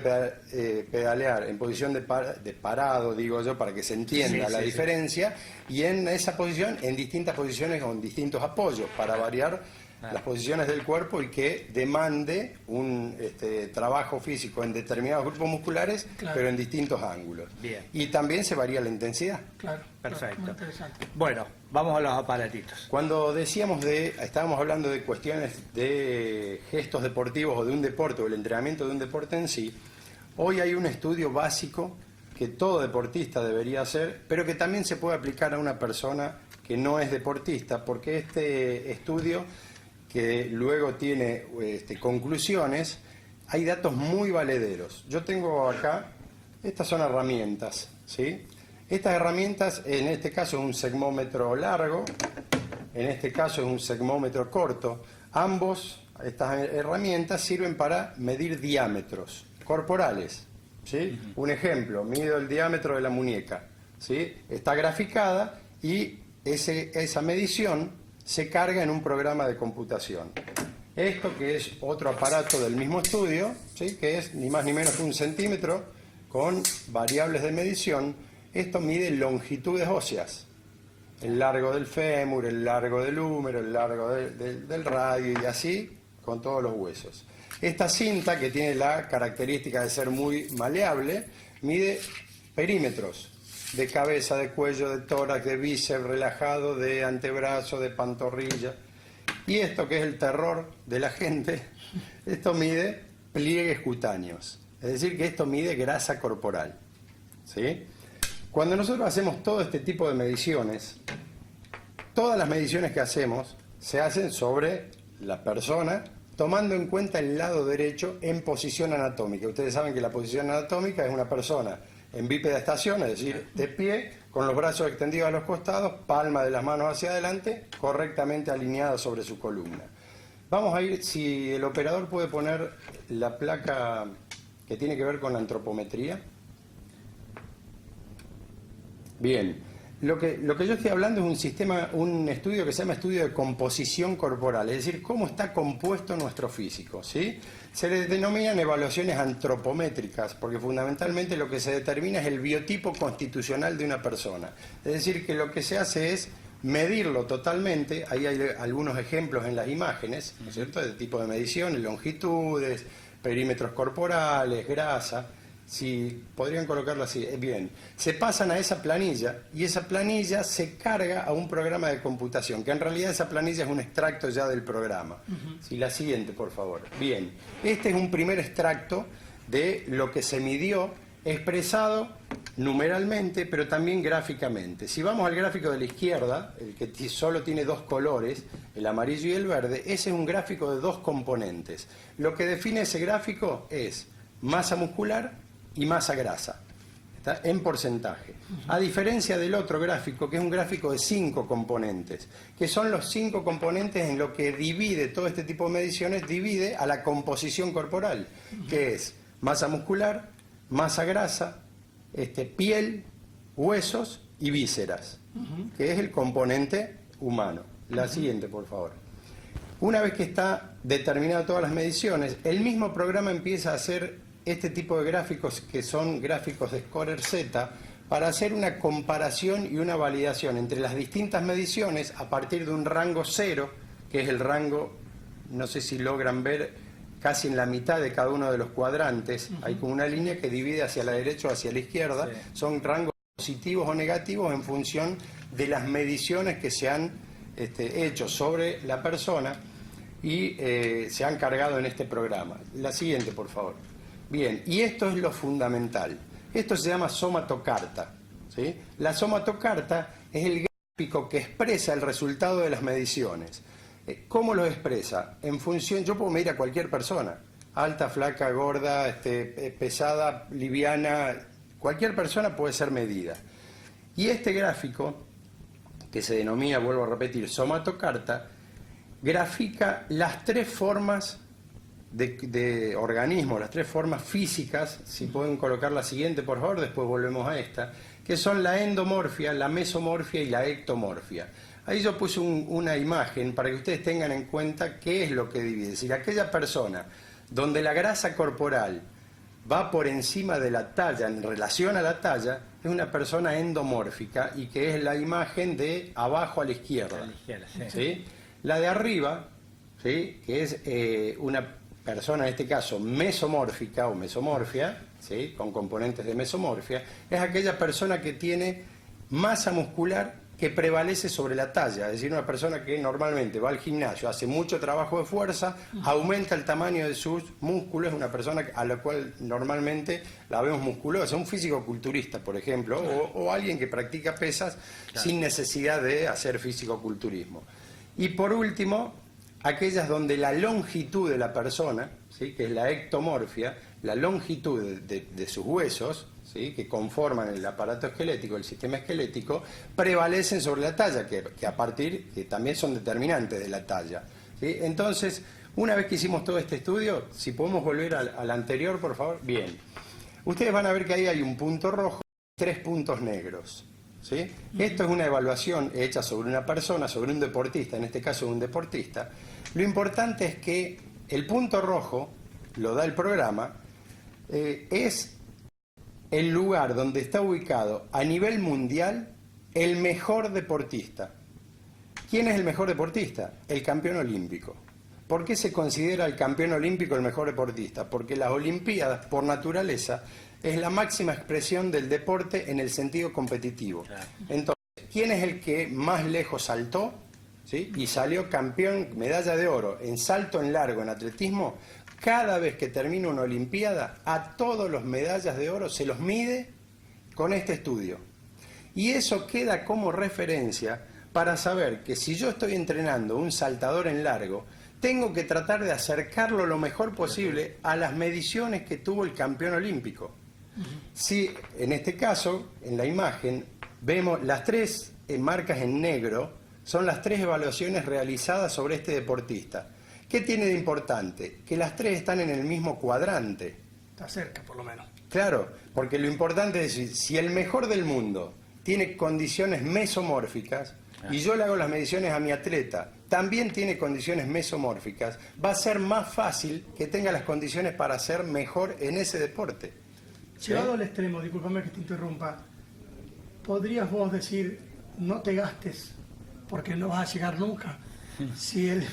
pedalear en posición de parado, digo yo, para que se entienda la diferencia, y en esa posición, en distintas posiciones con distintos apoyos, para variar las posiciones del cuerpo y que demande un trabajo físico en determinados grupos musculares, pero en distintos ángulos. Bien. Y también se varía la intensidad. Claro. Perfecto. Muy interesante. Bueno, vamos a los aparatitos. Cuando estábamos hablando de cuestiones de gestos deportivos o de un deporte o el entrenamiento de un deporte en sí, hoy hay un estudio básico que todo deportista debería hacer, pero que también se puede aplicar a una persona que no es deportista, porque este estudio, que luego tiene conclusiones, hay datos muy valederos. Yo tengo acá Estas son herramientas, ¿sí? Estas herramientas, en este caso es un segmómetro largo, en este caso es un segmómetro corto. Ambos, estas herramientas sirven para medir diámetros corporales, ¿sí? Un ejemplo, mido el diámetro de la muñeca, ¿sí? Está graficada y esa medición se carga en un programa de computación. Esto, que es otro aparato del mismo estudio, ¿sí? Que es ni más ni menos que 1 centímetro con variables de medición. Esto mide longitudes óseas, el largo del fémur, el largo del húmero, el largo del radio, y así con todos los huesos. Esta cinta, que tiene la característica de ser muy maleable, mide perímetros de cabeza, de cuello, de tórax, de bíceps relajado, de antebrazo, de pantorrilla. Y esto, que es el terror de la gente, esto mide pliegues cutáneos. Es decir, que esto mide grasa corporal, ¿sí? Cuando nosotros hacemos todo este tipo de mediciones, todas las mediciones que hacemos se hacen sobre la persona, tomando en cuenta el lado derecho en posición anatómica. Ustedes saben que la posición anatómica es una persona en bípeda estación, es decir, de pie, con los brazos extendidos a los costados, palma de las manos hacia adelante, correctamente alineada sobre su columna. Vamos a ir, si el operador puede poner la placa que tiene que ver con la antropometría. Bien, lo que yo estoy hablando es un estudio que se llama estudio de composición corporal, es decir, cómo está compuesto nuestro físico, ¿sí? Se le denominan evaluaciones antropométricas, porque fundamentalmente lo que se determina es el biotipo constitucional de una persona. Es decir, que lo que se hace es medirlo totalmente. Ahí hay algunos ejemplos en las imágenes, ¿no es cierto?, de tipo de medición, longitudes, perímetros corporales, grasa. Si podrían colocarlo así, bien. Se pasan a esa planilla y esa planilla se carga a un programa de computación, que en realidad esa planilla es un extracto ya del programa. Si la siguiente, por favor. Bien, este es un primer extracto de lo que se midió, expresado numeralmente, pero también gráficamente. Si vamos al gráfico de la izquierda, el que solo tiene 2 colores, el amarillo y el verde, ese es un gráfico de 2 componentes. Lo que define ese gráfico es masa muscular y masa grasa, ¿está?, en porcentaje. A diferencia del otro gráfico, que es un gráfico de 5 componentes, que son los 5 componentes en lo que divide todo este tipo de mediciones, divide a la composición corporal, que es masa muscular, masa grasa, piel, huesos y vísceras, que es el componente humano. La siguiente, por favor. Una vez que está determinada todas las mediciones, el mismo programa empieza a hacer este tipo de gráficos, que son gráficos de Scorer Z, para hacer una comparación y una validación entre las distintas mediciones a partir de un rango 0, que es el rango, no sé si logran ver, casi en la mitad de cada uno de los cuadrantes, hay como una línea que divide hacia la derecha o hacia la izquierda, son rangos positivos o negativos en función de las mediciones que se han hecho sobre la persona y se han cargado en este programa. La siguiente, por favor. Bien, y esto es lo fundamental. Esto se llama somatocarta, ¿sí? La somatocarta es el gráfico que expresa el resultado de las mediciones. ¿Cómo lo expresa? En función, yo puedo medir a cualquier persona, alta, flaca, gorda, pesada, liviana, cualquier persona puede ser medida. Y este gráfico, que se denomina, vuelvo a repetir, somatocarta, grafica las 3 formas de organismos, las 3 formas físicas. Si pueden colocar la siguiente, por favor, después volvemos a esta, que son la endomorfia, la mesomorfia y la ectomorfia. Ahí yo puse una imagen para que ustedes tengan en cuenta qué es lo que divide. Es decir, aquella persona donde la grasa corporal va por encima de la talla en relación a la talla, es una persona endomórfica, y que es la imagen de abajo a la izquierda. ¿Sí? La de arriba, ¿sí?, que es una persona, en este caso, mesomórfica o mesomorfia, ¿sí?, con componentes de mesomorfia, es aquella persona que tiene masa muscular que prevalece sobre la talla, es decir, una persona que normalmente va al gimnasio, hace mucho trabajo de fuerza, aumenta el tamaño de sus músculos, es una persona a la cual normalmente la vemos musculosa, un físico-culturista, por ejemplo, o alguien que practica pesas sin necesidad de hacer físico-culturismo. Y por último, aquellas donde la longitud de la persona, ¿sí?, que es la ectomorfia, la longitud de sus huesos, ¿sí?, que conforman el aparato esquelético, el sistema esquelético, prevalecen sobre la talla, que también son determinantes de la talla, ¿sí? Entonces, una vez que hicimos todo este estudio, si podemos volver al anterior, por favor. Bien. Ustedes van a ver que ahí hay un punto rojo y 3 puntos negros, ¿sí? Esto es una evaluación hecha sobre una persona, sobre un deportista, en este caso un deportista. Lo importante es que el punto rojo, lo da el programa, es el lugar donde está ubicado a nivel mundial el mejor deportista. ¿Quién es el mejor deportista? El campeón olímpico. ¿Por qué se considera el campeón olímpico el mejor deportista? Porque las Olimpiadas, por naturaleza, es la máxima expresión del deporte en el sentido competitivo. Entonces, ¿quién es el que más lejos saltó? ¿Sí? Y salió campeón, medalla de oro en salto en largo, en atletismo. Cada vez que termina una Olimpiada, a todos los medallas de oro se los mide con este estudio. Y eso queda como referencia para saber que si yo estoy entrenando un saltador en largo, tengo que tratar de acercarlo lo mejor posible a las mediciones que tuvo el campeón olímpico. Si en este caso, en la imagen, vemos las 3 marcas en negro, son las 3 evaluaciones realizadas sobre este deportista. ¿Qué tiene de importante? Que las 3 están en el mismo cuadrante. Está cerca, por lo menos. Claro, porque lo importante es decir, si el mejor del mundo tiene condiciones mesomórficas, y yo le hago las mediciones a mi atleta, también tiene condiciones mesomórficas, va a ser más fácil que tenga las condiciones para ser mejor en ese deporte. Llevado al extremo, discúlpame que te interrumpa, ¿podrías vos decir, no te gastes porque no vas a llegar nunca? Si el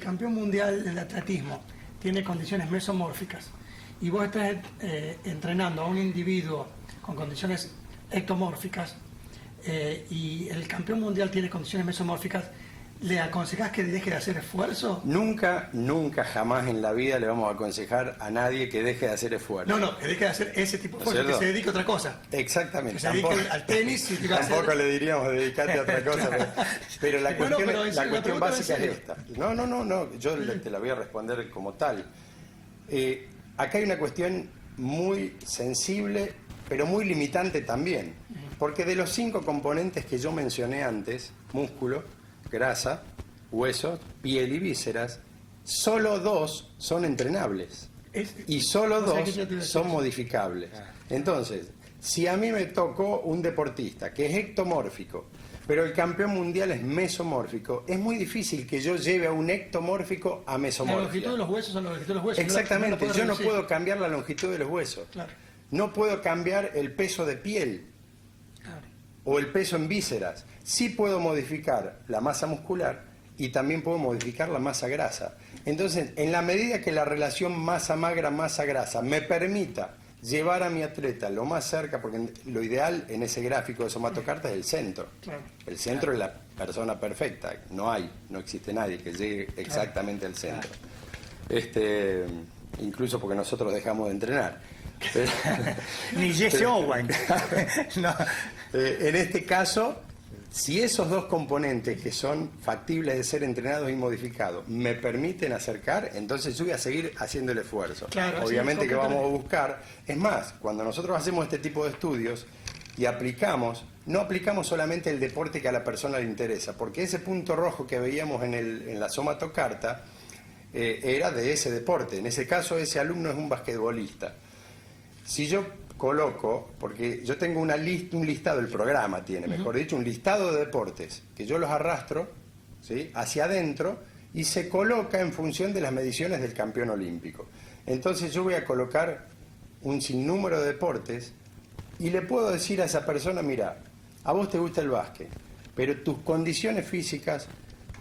campeón mundial del atletismo tiene condiciones mesomórficas y vos estás entrenando a un individuo con condiciones ectomórficas, y el campeón mundial tiene condiciones mesomórficas, ¿le aconsejás que deje de hacer esfuerzo? Nunca, jamás en la vida le vamos a aconsejar a nadie que deje de hacer esfuerzo. No, que deje de hacer ese tipo de esfuerzo, que se dedique a otra cosa. Exactamente. Que se dedique al tenis. Y tampoco le diríamos dedicarte a otra cosa, pero la cuestión básica es esta. No, yo te la voy a responder como tal. Acá hay una cuestión muy sensible, pero muy limitante también. Porque de los 5 componentes que yo mencioné antes, músculo, grasa, huesos, piel y vísceras, solo 2 son entrenables. Y solo 2 son modificables. Entonces, si a mí me tocó un deportista que es ectomórfico, pero el campeón mundial es mesomórfico, es muy difícil que yo lleve a un ectomórfico a mesomórfico. La longitud de los huesos son la longitud de los huesos. Exactamente, yo no puedo cambiar la longitud de los huesos. Claro. No puedo cambiar el peso de piel. O el peso en vísceras. Sí puedo modificar la masa muscular y también puedo modificar la masa grasa. Entonces, en la medida que la relación masa magra, masa grasa me permita llevar a mi atleta lo más cerca, porque lo ideal en ese gráfico de somatocarta es el centro. Claro. El centro es la persona perfecta. No existe nadie que llegue exactamente al centro. Incluso porque nosotros dejamos de entrenar. Ni Jesse Owens. No. En este caso, si esos 2 componentes que son factibles de ser entrenados y modificados me permiten acercar, entonces yo voy a seguir haciendo el esfuerzo. Claro, obviamente que vamos a buscar. Es más, cuando nosotros hacemos este tipo de estudios y no aplicamos solamente el deporte que a la persona le interesa, porque ese punto rojo que veíamos en la somatocarta era de ese deporte. En ese caso, ese alumno es un basquetbolista. Si yo coloco, porque yo tengo un listado, el programa tiene, mejor dicho, un listado de deportes, que yo los arrastro, ¿sí?, hacia adentro y se coloca en función de las mediciones del campeón olímpico. Entonces yo voy a colocar un sinnúmero de deportes y le puedo decir a esa persona, mira, a vos te gusta el básquet, pero tus condiciones físicas,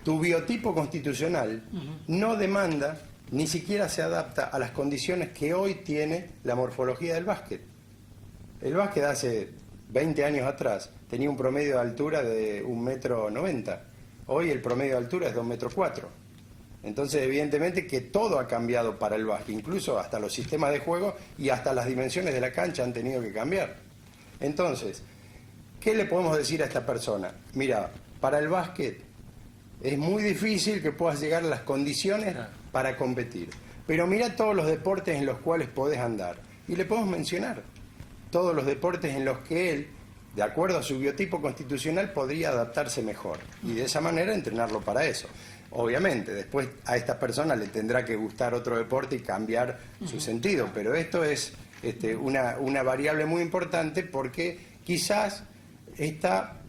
tu biotipo constitucional no demanda, ni siquiera se adapta a las condiciones que hoy tiene la morfología del básquet. El básquet hace 20 años atrás tenía un promedio de altura de 1,90 m. Hoy el promedio de altura es 2,4 m. Entonces, evidentemente que todo ha cambiado para el básquet, incluso hasta los sistemas de juego y hasta las dimensiones de la cancha han tenido que cambiar. Entonces, ¿qué le podemos decir a esta persona? Mira, para el básquet es muy difícil que puedas llegar a las condiciones para competir. Pero mira todos los deportes en los cuales podés andar. y le podemos mencionar todos los deportes en los que él, de acuerdo a su biotipo constitucional, podría adaptarse mejor. Y de esa manera entrenarlo para eso. Obviamente, después a esta persona le tendrá que gustar otro deporte y cambiar su sentido, pero esto es una variable muy importante porque quizás está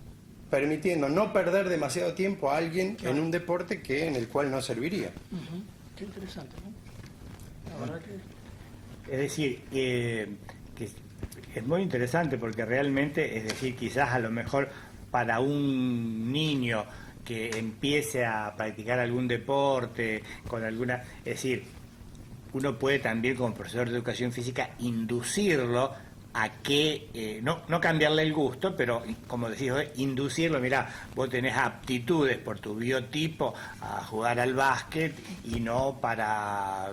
permitiendo no perder demasiado tiempo a alguien en un deporte en el cual no serviría. Qué interesante, ¿no? La verdad que... Es decir, que es muy interesante porque realmente, es decir, quizás a lo mejor para un niño que empiece a practicar algún deporte, con alguna... Es decir, uno puede también como profesor de educación física inducirlo a que, no cambiarle el gusto, pero como decís, inducirlo, mirá, vos tenés aptitudes por tu biotipo a jugar al básquet y no para,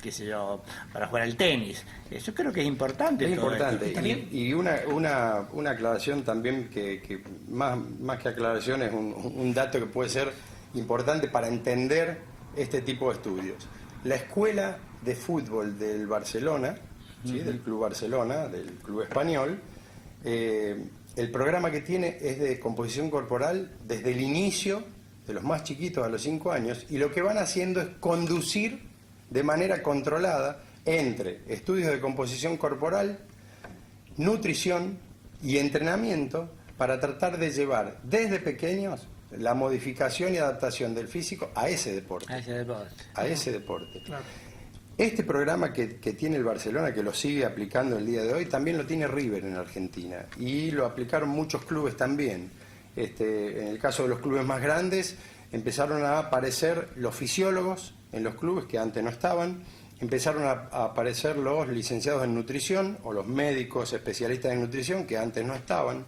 qué sé yo, para jugar al tenis. Eso creo que es importante. Es importante. Y una aclaración también que más que aclaración es un dato que puede ser importante para entender este tipo de estudios. La escuela de fútbol del Barcelona, ¿sí? Del Club Barcelona, del Club Español, el programa que tiene es de composición corporal desde el inicio, de los más chiquitos a los 5 años, y lo que van haciendo es conducir de manera controlada entre estudios de composición corporal, nutrición y entrenamiento para tratar de llevar desde pequeños la modificación y adaptación del físico a ese deporte. A ese deporte. Claro. Este programa que tiene el Barcelona, que lo sigue aplicando el día de hoy, también lo tiene River en Argentina. Y lo aplicaron muchos clubes también. En el caso de los clubes más grandes, empezaron a aparecer los fisiólogos en los clubes que antes no estaban. Empezaron a aparecer los licenciados en nutrición o los médicos especialistas en nutrición que antes no estaban.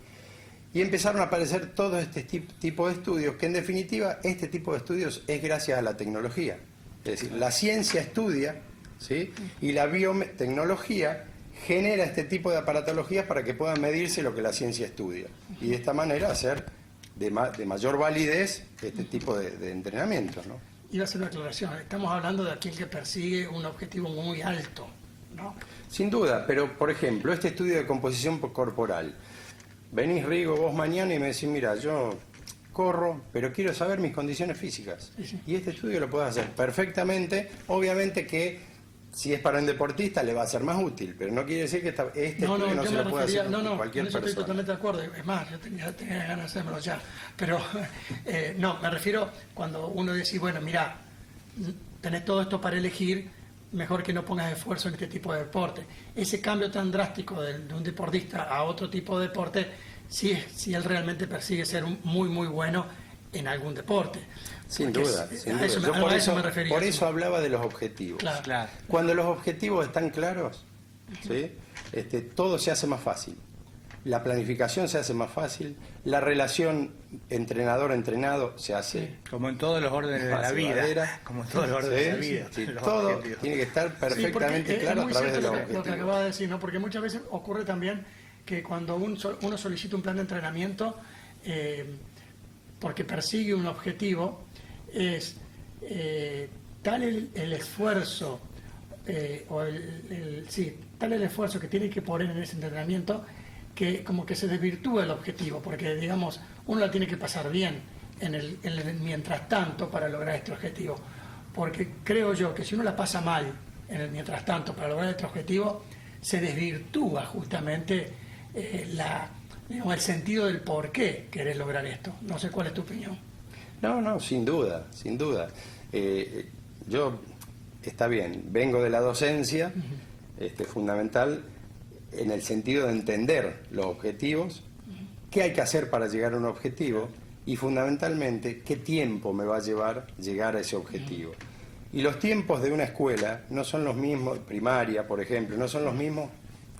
Y empezaron a aparecer todo este tipo de estudios, que en definitiva este tipo de estudios es gracias a la tecnología. Es decir, la ciencia estudia, ¿sí? Y la biotecnología genera este tipo de aparatologías para que puedan medirse lo que la ciencia estudia. Y de esta manera hacer de mayor validez este tipo de entrenamientos, ¿no? Iba a hacer una aclaración. Estamos hablando de aquel que persigue un objetivo muy alto, ¿no? Sin duda, pero por ejemplo, este estudio de composición corporal. Venís, Rigo, vos mañana y me decís, mira, yo corro, pero quiero saber mis condiciones físicas. Sí. Y este estudio lo puedes hacer perfectamente. Obviamente que si es para un deportista le va a ser más útil, pero no quiere decir que este estudio no se lo puede hacer cualquier persona. Estoy totalmente de acuerdo. Es más, yo tenía ganas de hacérmelo ya. Pero no, me refiero cuando uno dice, bueno, mira, tenés todo esto para elegir, mejor que no pongas esfuerzo en este tipo de deporte. Ese cambio tan drástico de un deportista a otro tipo de deporte, si él realmente persigue ser muy, muy bueno en algún deporte. Sin duda. Por eso hablaba de los objetivos. Claro. Cuando los objetivos están claros, ¿sí? Todo se hace más fácil. La planificación se hace más fácil, la relación entrenador-entrenado se hace... Como en todos los órdenes de la vida. Como en todos los órdenes de la vida. Sí, todo objetivos tiene que estar perfectamente claro a través de los objetivos. Lo que acabas de decir, ¿no? Porque muchas veces ocurre también que cuando uno solicita un plan de entrenamiento, porque persigue un objetivo, es tal el esfuerzo, tal el esfuerzo que tiene que poner en ese entrenamiento, que como que se desvirtúa el objetivo, porque digamos, uno la tiene que pasar bien en el mientras tanto para lograr este objetivo. Porque creo yo que si uno la pasa mal en el mientras tanto para lograr este objetivo, se desvirtúa justamente el sentido del por qué querés lograr esto. No sé cuál es tu opinión. No, sin duda. Yo, está bien, vengo de la docencia, fundamental, en el sentido de entender los objetivos, qué hay que hacer para llegar a un objetivo y fundamentalmente qué tiempo me va a llegar a ese objetivo. Y los tiempos de una escuela no son los mismos, primaria por ejemplo, no son los mismos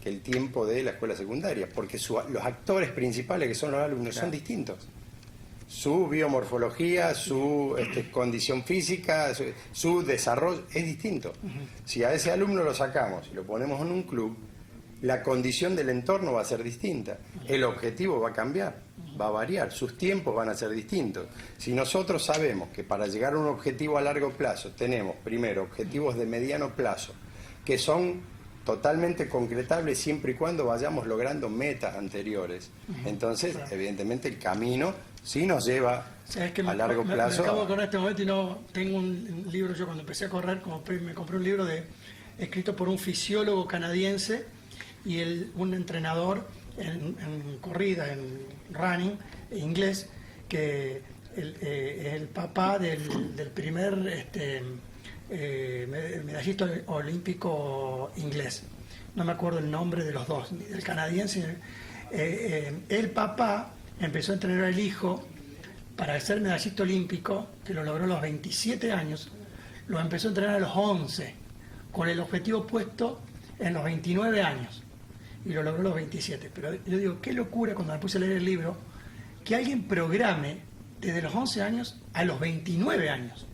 que el tiempo de la escuela secundaria, porque los actores principales que son los alumnos son distintos. Su biomorfología, su condición física, su desarrollo es distinto. Si a ese alumno lo sacamos y lo ponemos en un club, la condición del entorno va a ser distinta, el objetivo va a cambiar, va a variar, sus tiempos van a ser distintos. Si nosotros sabemos que para llegar a un objetivo a largo plazo tenemos primero objetivos de mediano plazo, que son totalmente concretable siempre y cuando vayamos logrando metas anteriores. Entonces, evidentemente, el camino sí nos lleva a largo plazo. Me acabo de acordar este momento y no tengo un libro. Yo cuando empecé a correr, me compré un libro escrito por un fisiólogo canadiense y un entrenador en corrida, en running, inglés, que el papá del primer medallista olímpico inglés. No me acuerdo el nombre de los dos, del canadiense. El papá empezó a entrenar al hijo para ser medallista olímpico, que lo logró a los 27 años, lo empezó a entrenar a los 11, con el objetivo puesto en los 29 años, y lo logró a los 27. Pero yo digo, qué locura cuando me puse a leer el libro, que alguien programe desde los 11 años a los 29 años.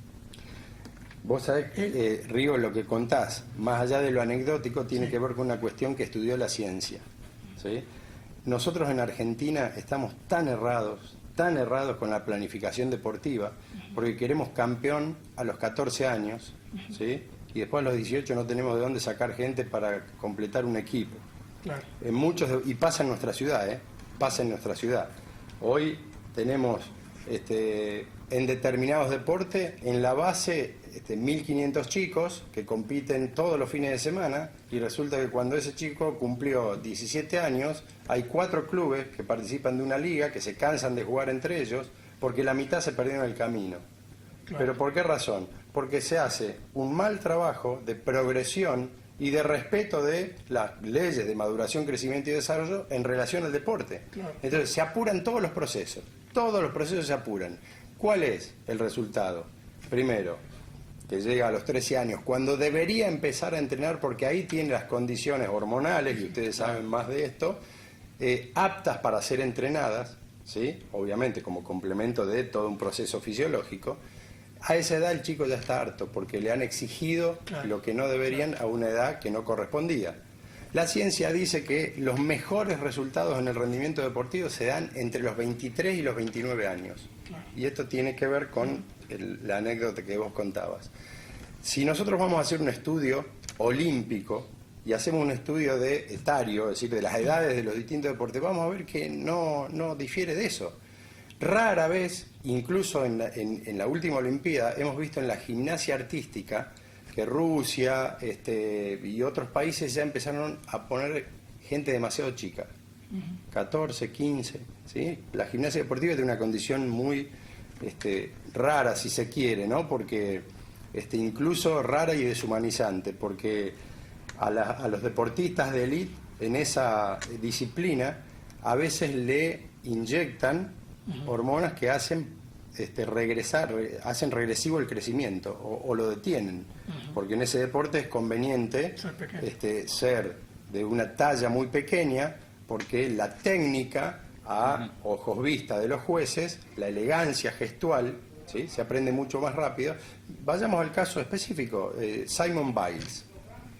Vos sabés, Río, lo que contás, más allá de lo anecdótico, tiene que ver con una cuestión que estudió la ciencia, ¿sí? Nosotros en Argentina estamos tan errados con la planificación deportiva, porque queremos campeón a los 14 años, ¿sí? Y después a los 18 no tenemos de dónde sacar gente para completar un equipo. Claro. Y pasa en nuestra ciudad, pasa en nuestra ciudad. Hoy tenemos en determinados deportes, en la base, 1.500 chicos que compiten todos los fines de semana, y resulta que cuando ese chico cumplió 17 años, hay 4 clubes que participan de una liga, que se cansan de jugar entre ellos, porque la mitad se perdieron en el camino. Claro. ¿Pero por qué razón? Porque se hace un mal trabajo de progresión y de respeto de las leyes de maduración, crecimiento y desarrollo en relación al deporte. Claro. Entonces se apuran todos los procesos se apuran. ¿Cuál es el resultado? Primero, que llega a los 13 años, cuando debería empezar a entrenar, porque ahí tiene las condiciones hormonales, y ustedes saben más de esto, aptas para ser entrenadas, ¿sí? Obviamente como complemento de todo un proceso fisiológico. A esa edad el chico ya está harto, porque le han exigido lo que no deberían a una edad que no correspondía. La ciencia dice que los mejores resultados en el rendimiento deportivo se dan entre los 23 y los 29 años. Y esto tiene que ver con la anécdota que vos contabas. Si nosotros vamos a hacer un estudio olímpico y hacemos un estudio de etario, es decir, de las edades de los distintos deportes, vamos a ver que no difiere de eso. Rara vez, incluso en la última Olimpiada, hemos visto en la gimnasia artística que Rusia y otros países ya empezaron a poner gente demasiado chica, 14, 15, ¿sí? La gimnasia deportiva tiene una condición muy rara, si se quiere, ¿no? Porque incluso rara y deshumanizante, porque a los deportistas de élite en esa disciplina a veces le inyectan hormonas que hacen hacen regresivo el crecimiento o lo detienen, porque en ese deporte es conveniente ser de una talla muy pequeña, porque la técnica a ojos vista de los jueces, la elegancia gestual, ¿sí? Se aprende mucho más rápido. Vayamos al caso específico, Simone Biles,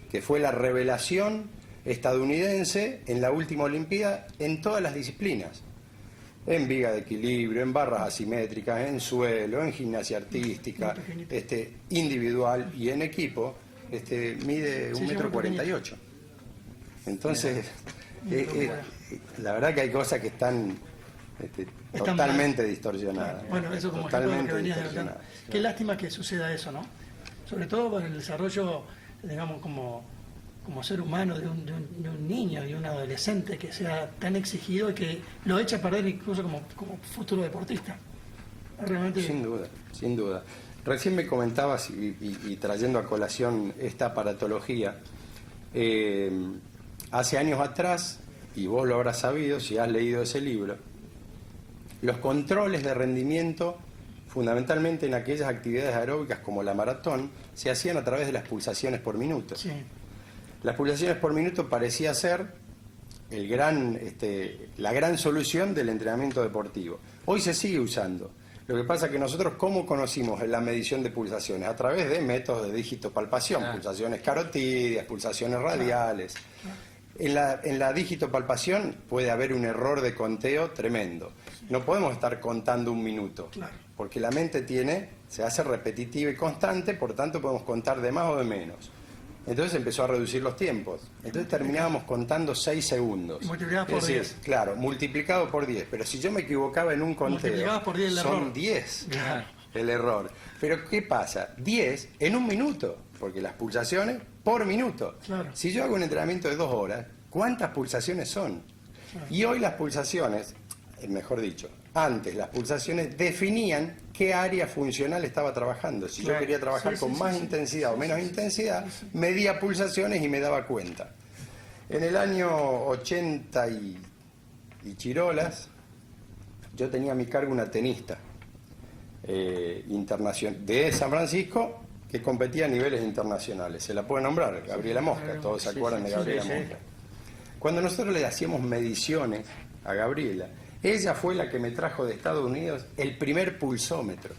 que fue la revelación estadounidense en la última Olimpiada en todas las disciplinas. En viga de equilibrio, en barras asimétricas, en suelo, en gimnasia artística, individual y en equipo, mide 1,48 m. Entonces, la verdad que hay cosas que están totalmente distorsionadas. Bueno, eso como ejemplo de lo que venías de hablar. Qué lástima que suceda eso, ¿no? Sobre todo para el desarrollo, digamos, como ser humano de un niño, de un adolescente que sea tan exigido y que lo echa a perder incluso como futuro deportista. Realmente... Sin duda. Recién me comentabas, y trayendo a colación esta aparatología, hace años atrás, y vos lo habrás sabido si has leído ese libro, los controles de rendimiento, fundamentalmente en aquellas actividades aeróbicas como la maratón, se hacían a través de las pulsaciones por minuto. Sí. Las pulsaciones por minuto parecía ser la gran solución del entrenamiento deportivo. Hoy se sigue usando. Lo que pasa es que nosotros, ¿cómo conocimos la medición de pulsaciones? A través de métodos de digitopalpación, pulsaciones carotídeas, pulsaciones radiales. En la digitopalpación puede haber un error de conteo tremendo. No podemos estar contando un minuto, porque la mente se hace repetitiva y constante, por tanto podemos contar de más o de menos. Entonces empezó a reducir los tiempos. Entonces terminábamos contando 6 segundos. Multiplicado por 10. Claro, multiplicado por 10. Pero si yo me equivocaba en un conteo, por 10 son 10 el error. Pero ¿qué pasa? 10 en un minuto, porque las pulsaciones por minuto. Claro. Si yo hago un entrenamiento de 2 horas, ¿cuántas pulsaciones son? Claro. Y hoy las pulsaciones, mejor dicho, antes las pulsaciones definían qué área funcional estaba trabajando. Si yo quería trabajar con más intensidad o menos intensidad, medía pulsaciones y me daba cuenta. En el año 80 y chirolas, yo tenía a mi cargo una tenista internacional de San Francisco que competía a niveles internacionales. Se la puede nombrar, Gabriela Mosca, todos se acuerdan de Gabriela Mosca. Cuando nosotros le hacíamos mediciones a Gabriela, ella fue la que me trajo de Estados Unidos el primer pulsómetro.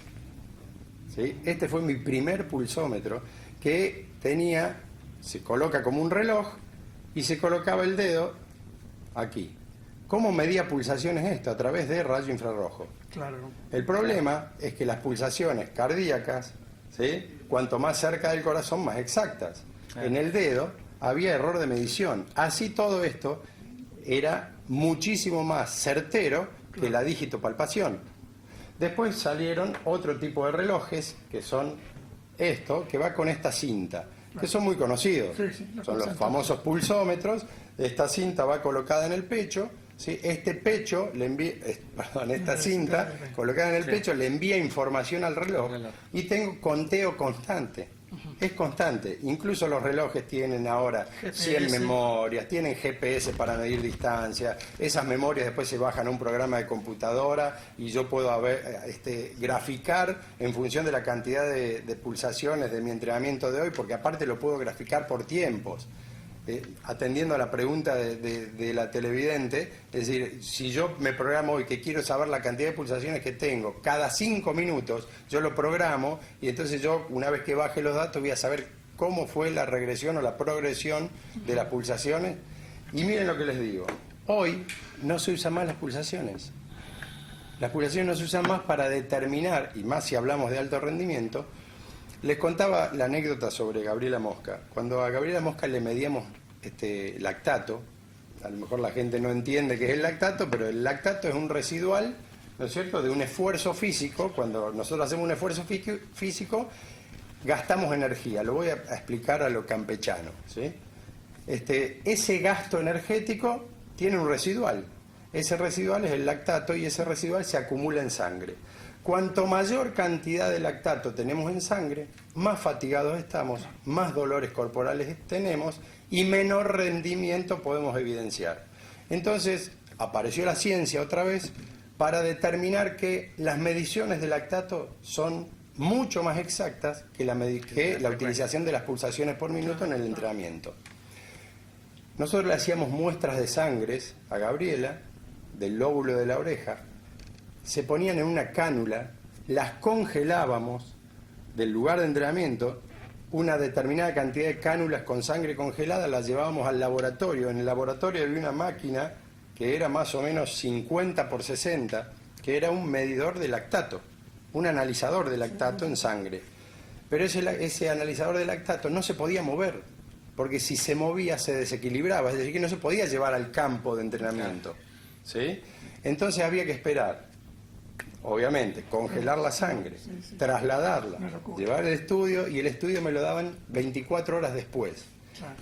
¿Sí? Este fue mi primer pulsómetro que tenía, se coloca como un reloj y se colocaba el dedo aquí. ¿Cómo medía pulsaciones esto? A través de rayo infrarrojo. Claro. El problema es que las pulsaciones cardíacas, ¿sí?, cuanto más cerca del corazón, más exactas. En el dedo había error de medición. Así todo esto era muchísimo más certero que la dígito-palpación. Después salieron otro tipo de relojes, que son esto, que va con esta cinta, que son muy conocidos. Son los famosos pulsómetros. Esta cinta va colocada en el pecho, ¿sí? Este pecho le envía, esta cinta colocada en el pecho le envía información al reloj y tengo conteo constante. Es constante. Incluso los relojes tienen ahora 100 memorias, tienen GPS para medir distancia. Esas memorias después se bajan a un programa de computadora y yo puedo graficar en función de la cantidad de pulsaciones de mi entrenamiento de hoy, porque aparte lo puedo graficar por tiempos. Atendiendo a la pregunta de la televidente, es decir, si yo me programo hoy que quiero saber la cantidad de pulsaciones que tengo, cada 5 minutos yo lo programo y entonces yo, una vez que baje los datos, voy a saber cómo fue la regresión o la progresión de las pulsaciones. Y miren lo que les digo, hoy no se usan más las pulsaciones. Las pulsaciones no se usan más para determinar, y más si hablamos de alto rendimiento. Les contaba la anécdota sobre Gabriela Mosca. Cuando a Gabriela Mosca le medíamos lactato, a lo mejor la gente no entiende qué es el lactato, pero el lactato es un residual, ¿no es cierto?, de un esfuerzo físico. Cuando nosotros hacemos un esfuerzo físico, gastamos energía. Lo voy a explicar a lo campechano, ¿sí? Ese gasto energético tiene un residual. Ese residual es el lactato y ese residual se acumula en sangre. Cuanto mayor cantidad de lactato tenemos en sangre, más fatigados estamos, más dolores corporales tenemos y menor rendimiento podemos evidenciar. Entonces, apareció la ciencia otra vez para determinar que las mediciones de lactato son mucho más exactas que la utilización de las pulsaciones por minuto en el entrenamiento. Nosotros le hacíamos muestras de sangre a Gabriela, del lóbulo de la oreja, se ponían en una cánula, las congelábamos del lugar de entrenamiento, una determinada cantidad de cánulas con sangre congelada las llevábamos al laboratorio. En el laboratorio había una máquina que era más o menos 50 por 60, que era un medidor de lactato, un analizador de lactato en sangre. Pero ese analizador de lactato no se podía mover, porque si se movía se desequilibraba, es decir, que no se podía llevar al campo de entrenamiento, ¿sí? Entonces había que esperar. Obviamente, congelar la sangre, trasladarla, llevar al estudio, y el estudio me lo daban 24 horas después.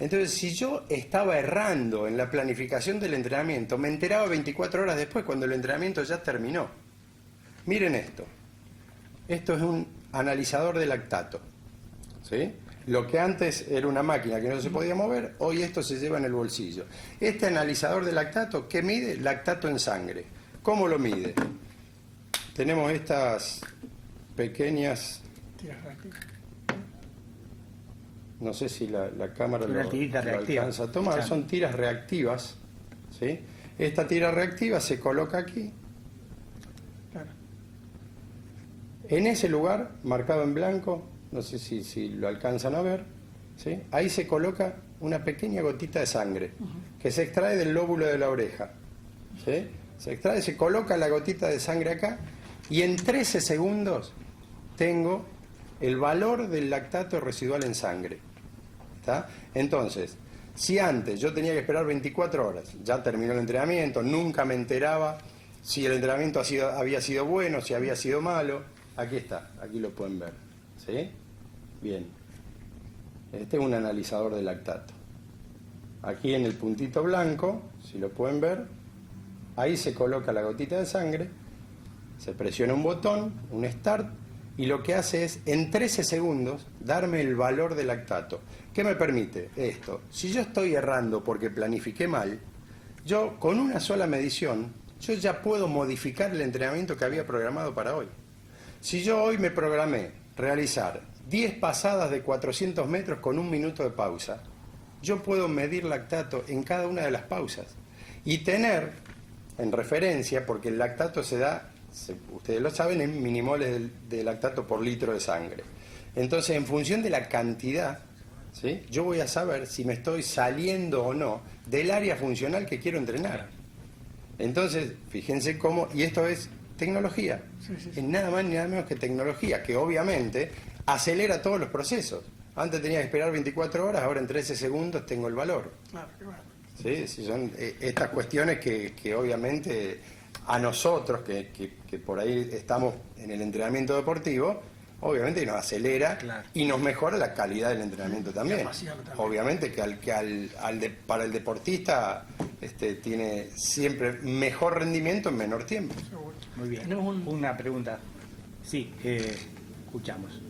Entonces, si yo estaba errando en la planificación del entrenamiento, me enteraba 24 horas después, cuando el entrenamiento ya terminó. Miren esto. Esto es un analizador de lactato, ¿sí? Lo que antes era una máquina que no se podía mover, hoy esto se lleva en el bolsillo. Este analizador de lactato, ¿qué mide? Lactato en sangre. ¿Cómo lo mide? Tenemos estas pequeñas, no sé si la cámara lo alcanza a tomar, son tiras reactivas, ¿sí? Esta tira reactiva se coloca aquí, en ese lugar, marcado en blanco, no sé si lo alcanzan a ver, ¿sí? Ahí se coloca una pequeña gotita de sangre, que se extrae del lóbulo de la oreja, ¿sí? Se extrae, se coloca la gotita de sangre acá, y en 13 segundos tengo el valor del lactato residual en sangre. ¿Está? Entonces, si antes yo tenía que esperar 24 horas, ya terminó el entrenamiento, nunca me enteraba si el entrenamiento había sido bueno, si había sido malo. Aquí está, aquí lo pueden ver. ¿Sí? Bien. Este es un analizador de lactato. Aquí en el puntito blanco, si lo pueden ver, ahí se coloca la gotita de sangre, se presiona un botón, un start, y lo que hace es, en 13 segundos, darme el valor de lactato. ¿Qué me permite esto? Si yo estoy errando porque planifiqué mal, yo con una sola medición, yo ya puedo modificar el entrenamiento que había programado para hoy. Si yo hoy me programé realizar 10 pasadas de 400 metros con 1 minuto de pausa, yo puedo medir lactato en cada una de las pausas y tener en referencia, porque el lactato se da, ustedes lo saben, en minimoles de lactato por litro de sangre. Entonces, en función de la cantidad, ¿sí?, yo voy a saber si me estoy saliendo o no del área funcional que quiero entrenar. Entonces, fíjense cómo, y esto es tecnología, es nada más ni nada menos que tecnología, que obviamente acelera todos los procesos. Antes tenía que esperar 24 horas, ahora en 13 segundos tengo el valor. Claro, qué bueno. Sí, son estas cuestiones que obviamente a nosotros, que por ahí estamos en el entrenamiento deportivo, obviamente nos acelera, claro, y nos mejora la calidad del entrenamiento también. Obviamente que para el deportista tiene siempre mejor rendimiento en menor tiempo. Muy bien. Una pregunta. Sí, escuchamos.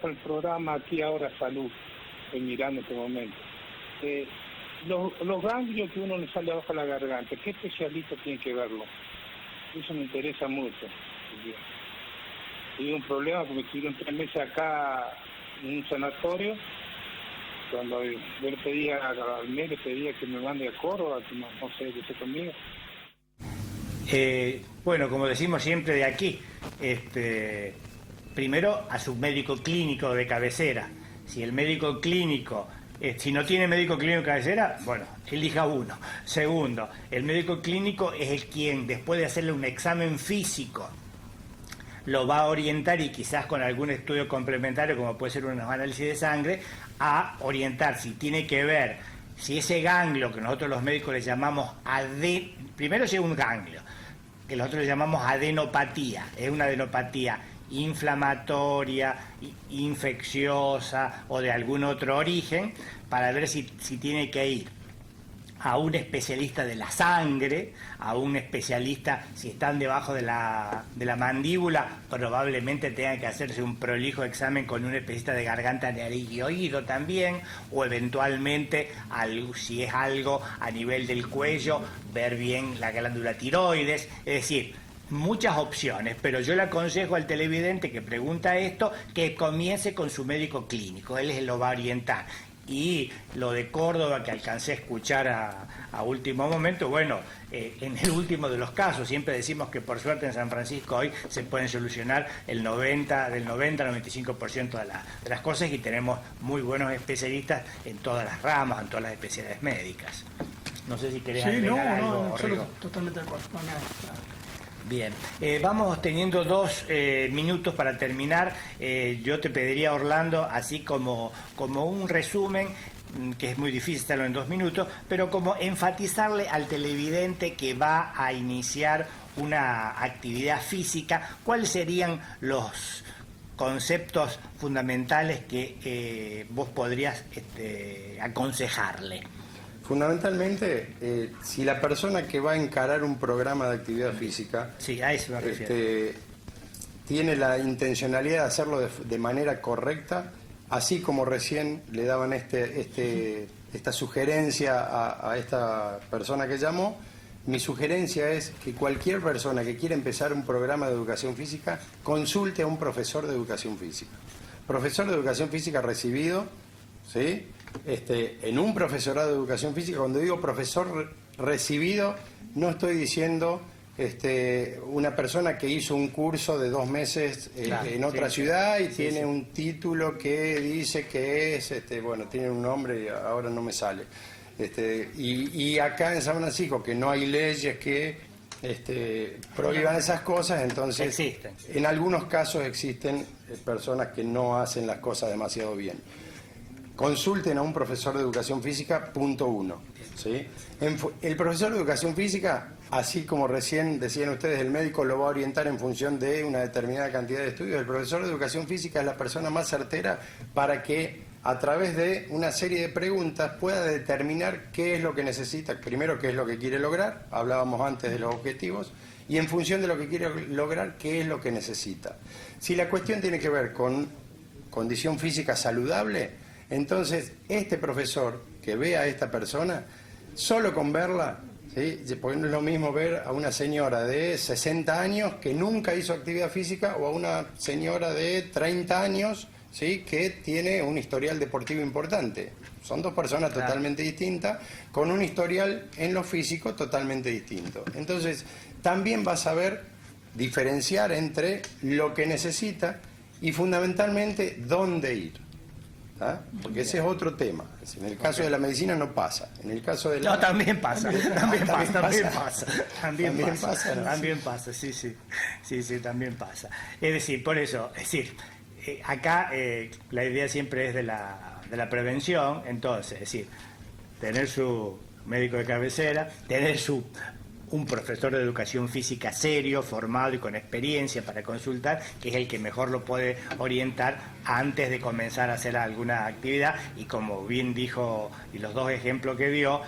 El programa Aquí Ahora Salud, estoy mirando en este momento. Los ganglios que uno le sale abajo de la garganta, ¿qué especialista tiene que verlo? Eso me interesa mucho. Tuve un problema porque estuve 3 meses acá en un sanatorio. Cuando yo le pedía al mes, le pedía que me mande a Córdoba, que no sé qué esté conmigo. Bueno, como decimos siempre de aquí, primero a su médico clínico de cabecera. Si el médico clínico, si no tiene médico clínico de cabecera, bueno, elija uno. Segundo, el médico clínico es el quien, después de hacerle un examen físico, lo va a orientar, y quizás con algún estudio complementario, como puede ser un análisis de sangre, a orientar si tiene que ver, si ese ganglio, que nosotros los médicos le llamamos primero si es un ganglio, que nosotros le llamamos adenopatía, es una adenopatía inflamatoria, infecciosa o de algún otro origen, para ver si tiene que ir a un especialista de la sangre, a un especialista, si están debajo de la mandíbula, probablemente tengan que hacerse un prolijo examen con un especialista de garganta, nariz y oído también, o eventualmente, si es algo a nivel del cuello, ver bien la glándula tiroides, es decir, muchas opciones, pero yo le aconsejo al televidente que pregunta esto que comience con su médico clínico, él lo va a orientar. Y lo de Córdoba, que alcancé a escuchar a último momento, bueno, en el último de los casos, siempre decimos que por suerte en San Francisco hoy se pueden solucionar del 90 al 95% de las cosas, y tenemos muy buenos especialistas en todas las ramas, en todas las especialidades médicas. No sé si querés agregar algo. No, totalmente de acuerdo. Claro. Bien, vamos teniendo 2 minutos para terminar. Yo te pediría, Orlando, así como un resumen, que es muy difícil hacerlo en 2 minutos, pero como enfatizarle al televidente que va a iniciar una actividad física, ¿cuáles serían los conceptos fundamentales que vos podrías aconsejarle? Fundamentalmente, si la persona que va a encarar un programa de actividad física, sí, a eso me refiero, tiene la intencionalidad de hacerlo de manera correcta, así como recién le daban esta sugerencia a esta persona que llamó, mi sugerencia es que cualquier persona que quiera empezar un programa de educación física consulte a un profesor de educación física. Profesor de educación física recibido, ¿sí?, en un profesorado de educación física. Cuando digo profesor recibido, no estoy diciendo una persona que hizo un curso de 2 meses en otra ciudad y tiene un título que dice que es, bueno, tiene un nombre y ahora no me sale. Y acá en San Francisco, que no hay leyes que prohíban esas cosas, entonces existen. En algunos casos existen personas que no hacen las cosas demasiado bien. Consulten a un profesor de educación física, punto 1. ¿Sí? El profesor de educación física, así como recién decían ustedes, el médico lo va a orientar en función de una determinada cantidad de estudios. El profesor de educación física es la persona más certera para que a través de una serie de preguntas pueda determinar qué es lo que necesita, primero qué es lo que quiere lograr, hablábamos antes de los objetivos, y en función de lo que quiere lograr, qué es lo que necesita. Si la cuestión tiene que ver con condición física saludable, entonces este profesor que ve a esta persona, solo con verla, ¿sí? Porque no es lo mismo ver a una señora de 60 años que nunca hizo actividad física o a una señora de 30 años, ¿sí? Que tiene un historial deportivo importante. Son dos personas totalmente distintas, con un historial en lo físico totalmente distinto. Entonces, también va a saber diferenciar entre lo que necesita y fundamentalmente dónde ir. ¿Ah? Porque ese es otro tema. En el caso de la medicina no pasa. En el caso de la... No, también pasa. También pasa. También pasa, sí, también pasa. Es decir, por eso, acá la idea siempre es de la prevención, entonces, es decir, tener su médico de cabecera, tener un profesor de educación física serio, formado y con experiencia para consultar, que es el que mejor lo puede orientar antes de comenzar a hacer alguna actividad. Y como bien dijo, y los dos ejemplos que dio,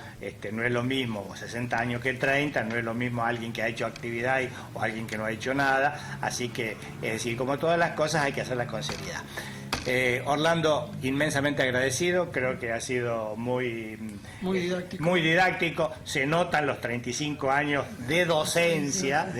no es lo mismo 60 años que 30, no es lo mismo alguien que ha hecho actividad o alguien que no ha hecho nada. Así que, es decir, como todas las cosas hay que hacerlas con seriedad. Orlando, inmensamente agradecido, creo que ha sido muy didáctico, se notan los 35 años de docencia,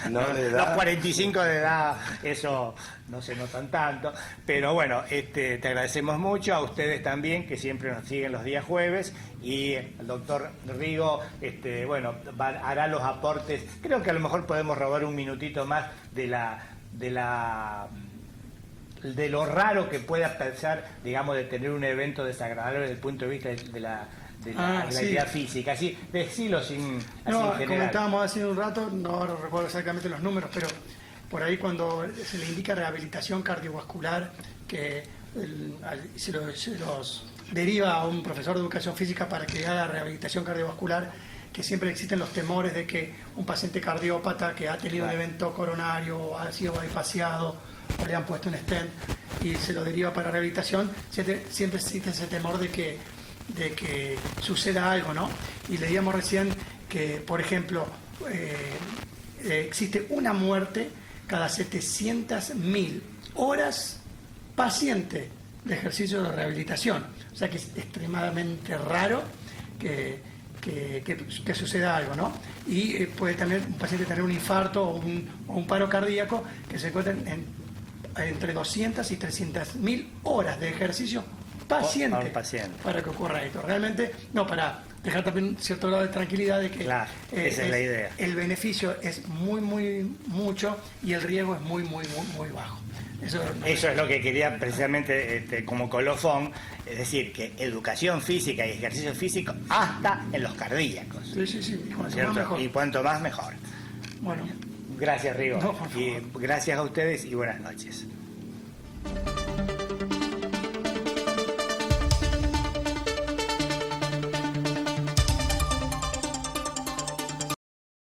los 45 de edad, eso no se notan tanto, pero bueno, te agradecemos mucho, a ustedes también, que siempre nos siguen los días jueves, y el doctor Rigo, hará los aportes. Creo que a lo mejor podemos robar un minutito más de lo raro que pueda pensar, digamos, de tener un evento desagradable desde el punto de vista de la actividad física. Así, decirlo sin general. Comentábamos hace un rato, no recuerdo exactamente los números, pero por ahí cuando se le indica rehabilitación cardiovascular, que se los deriva a un profesor de educación física para que haga rehabilitación cardiovascular, que siempre existen los temores de que un paciente cardiópata que ha tenido un evento coronario o ha sido bypaseado, o le han puesto un stent y se lo deriva para rehabilitación, siempre existe ese temor de que suceda algo, ¿no? Y leíamos recién que, por ejemplo, existe una muerte cada 700.000 horas paciente de ejercicio de rehabilitación. O sea que es extremadamente raro que suceda algo, ¿no? Y puede también un paciente tener un infarto o un paro cardíaco que se encuentra entre 200 y 300.000 horas de ejercicio paciente para que ocurra esto. Realmente, para dejar también cierto grado de tranquilidad de que esa es la idea. El beneficio es mucho y el riesgo es muy bajo. Eso es lo que quería precisamente como colofón, es decir, que educación física y ejercicio físico hasta en los cardíacos. Sí. Y cuanto más mejor. Bueno. Gracias, Rigo. Y gracias a ustedes y buenas noches.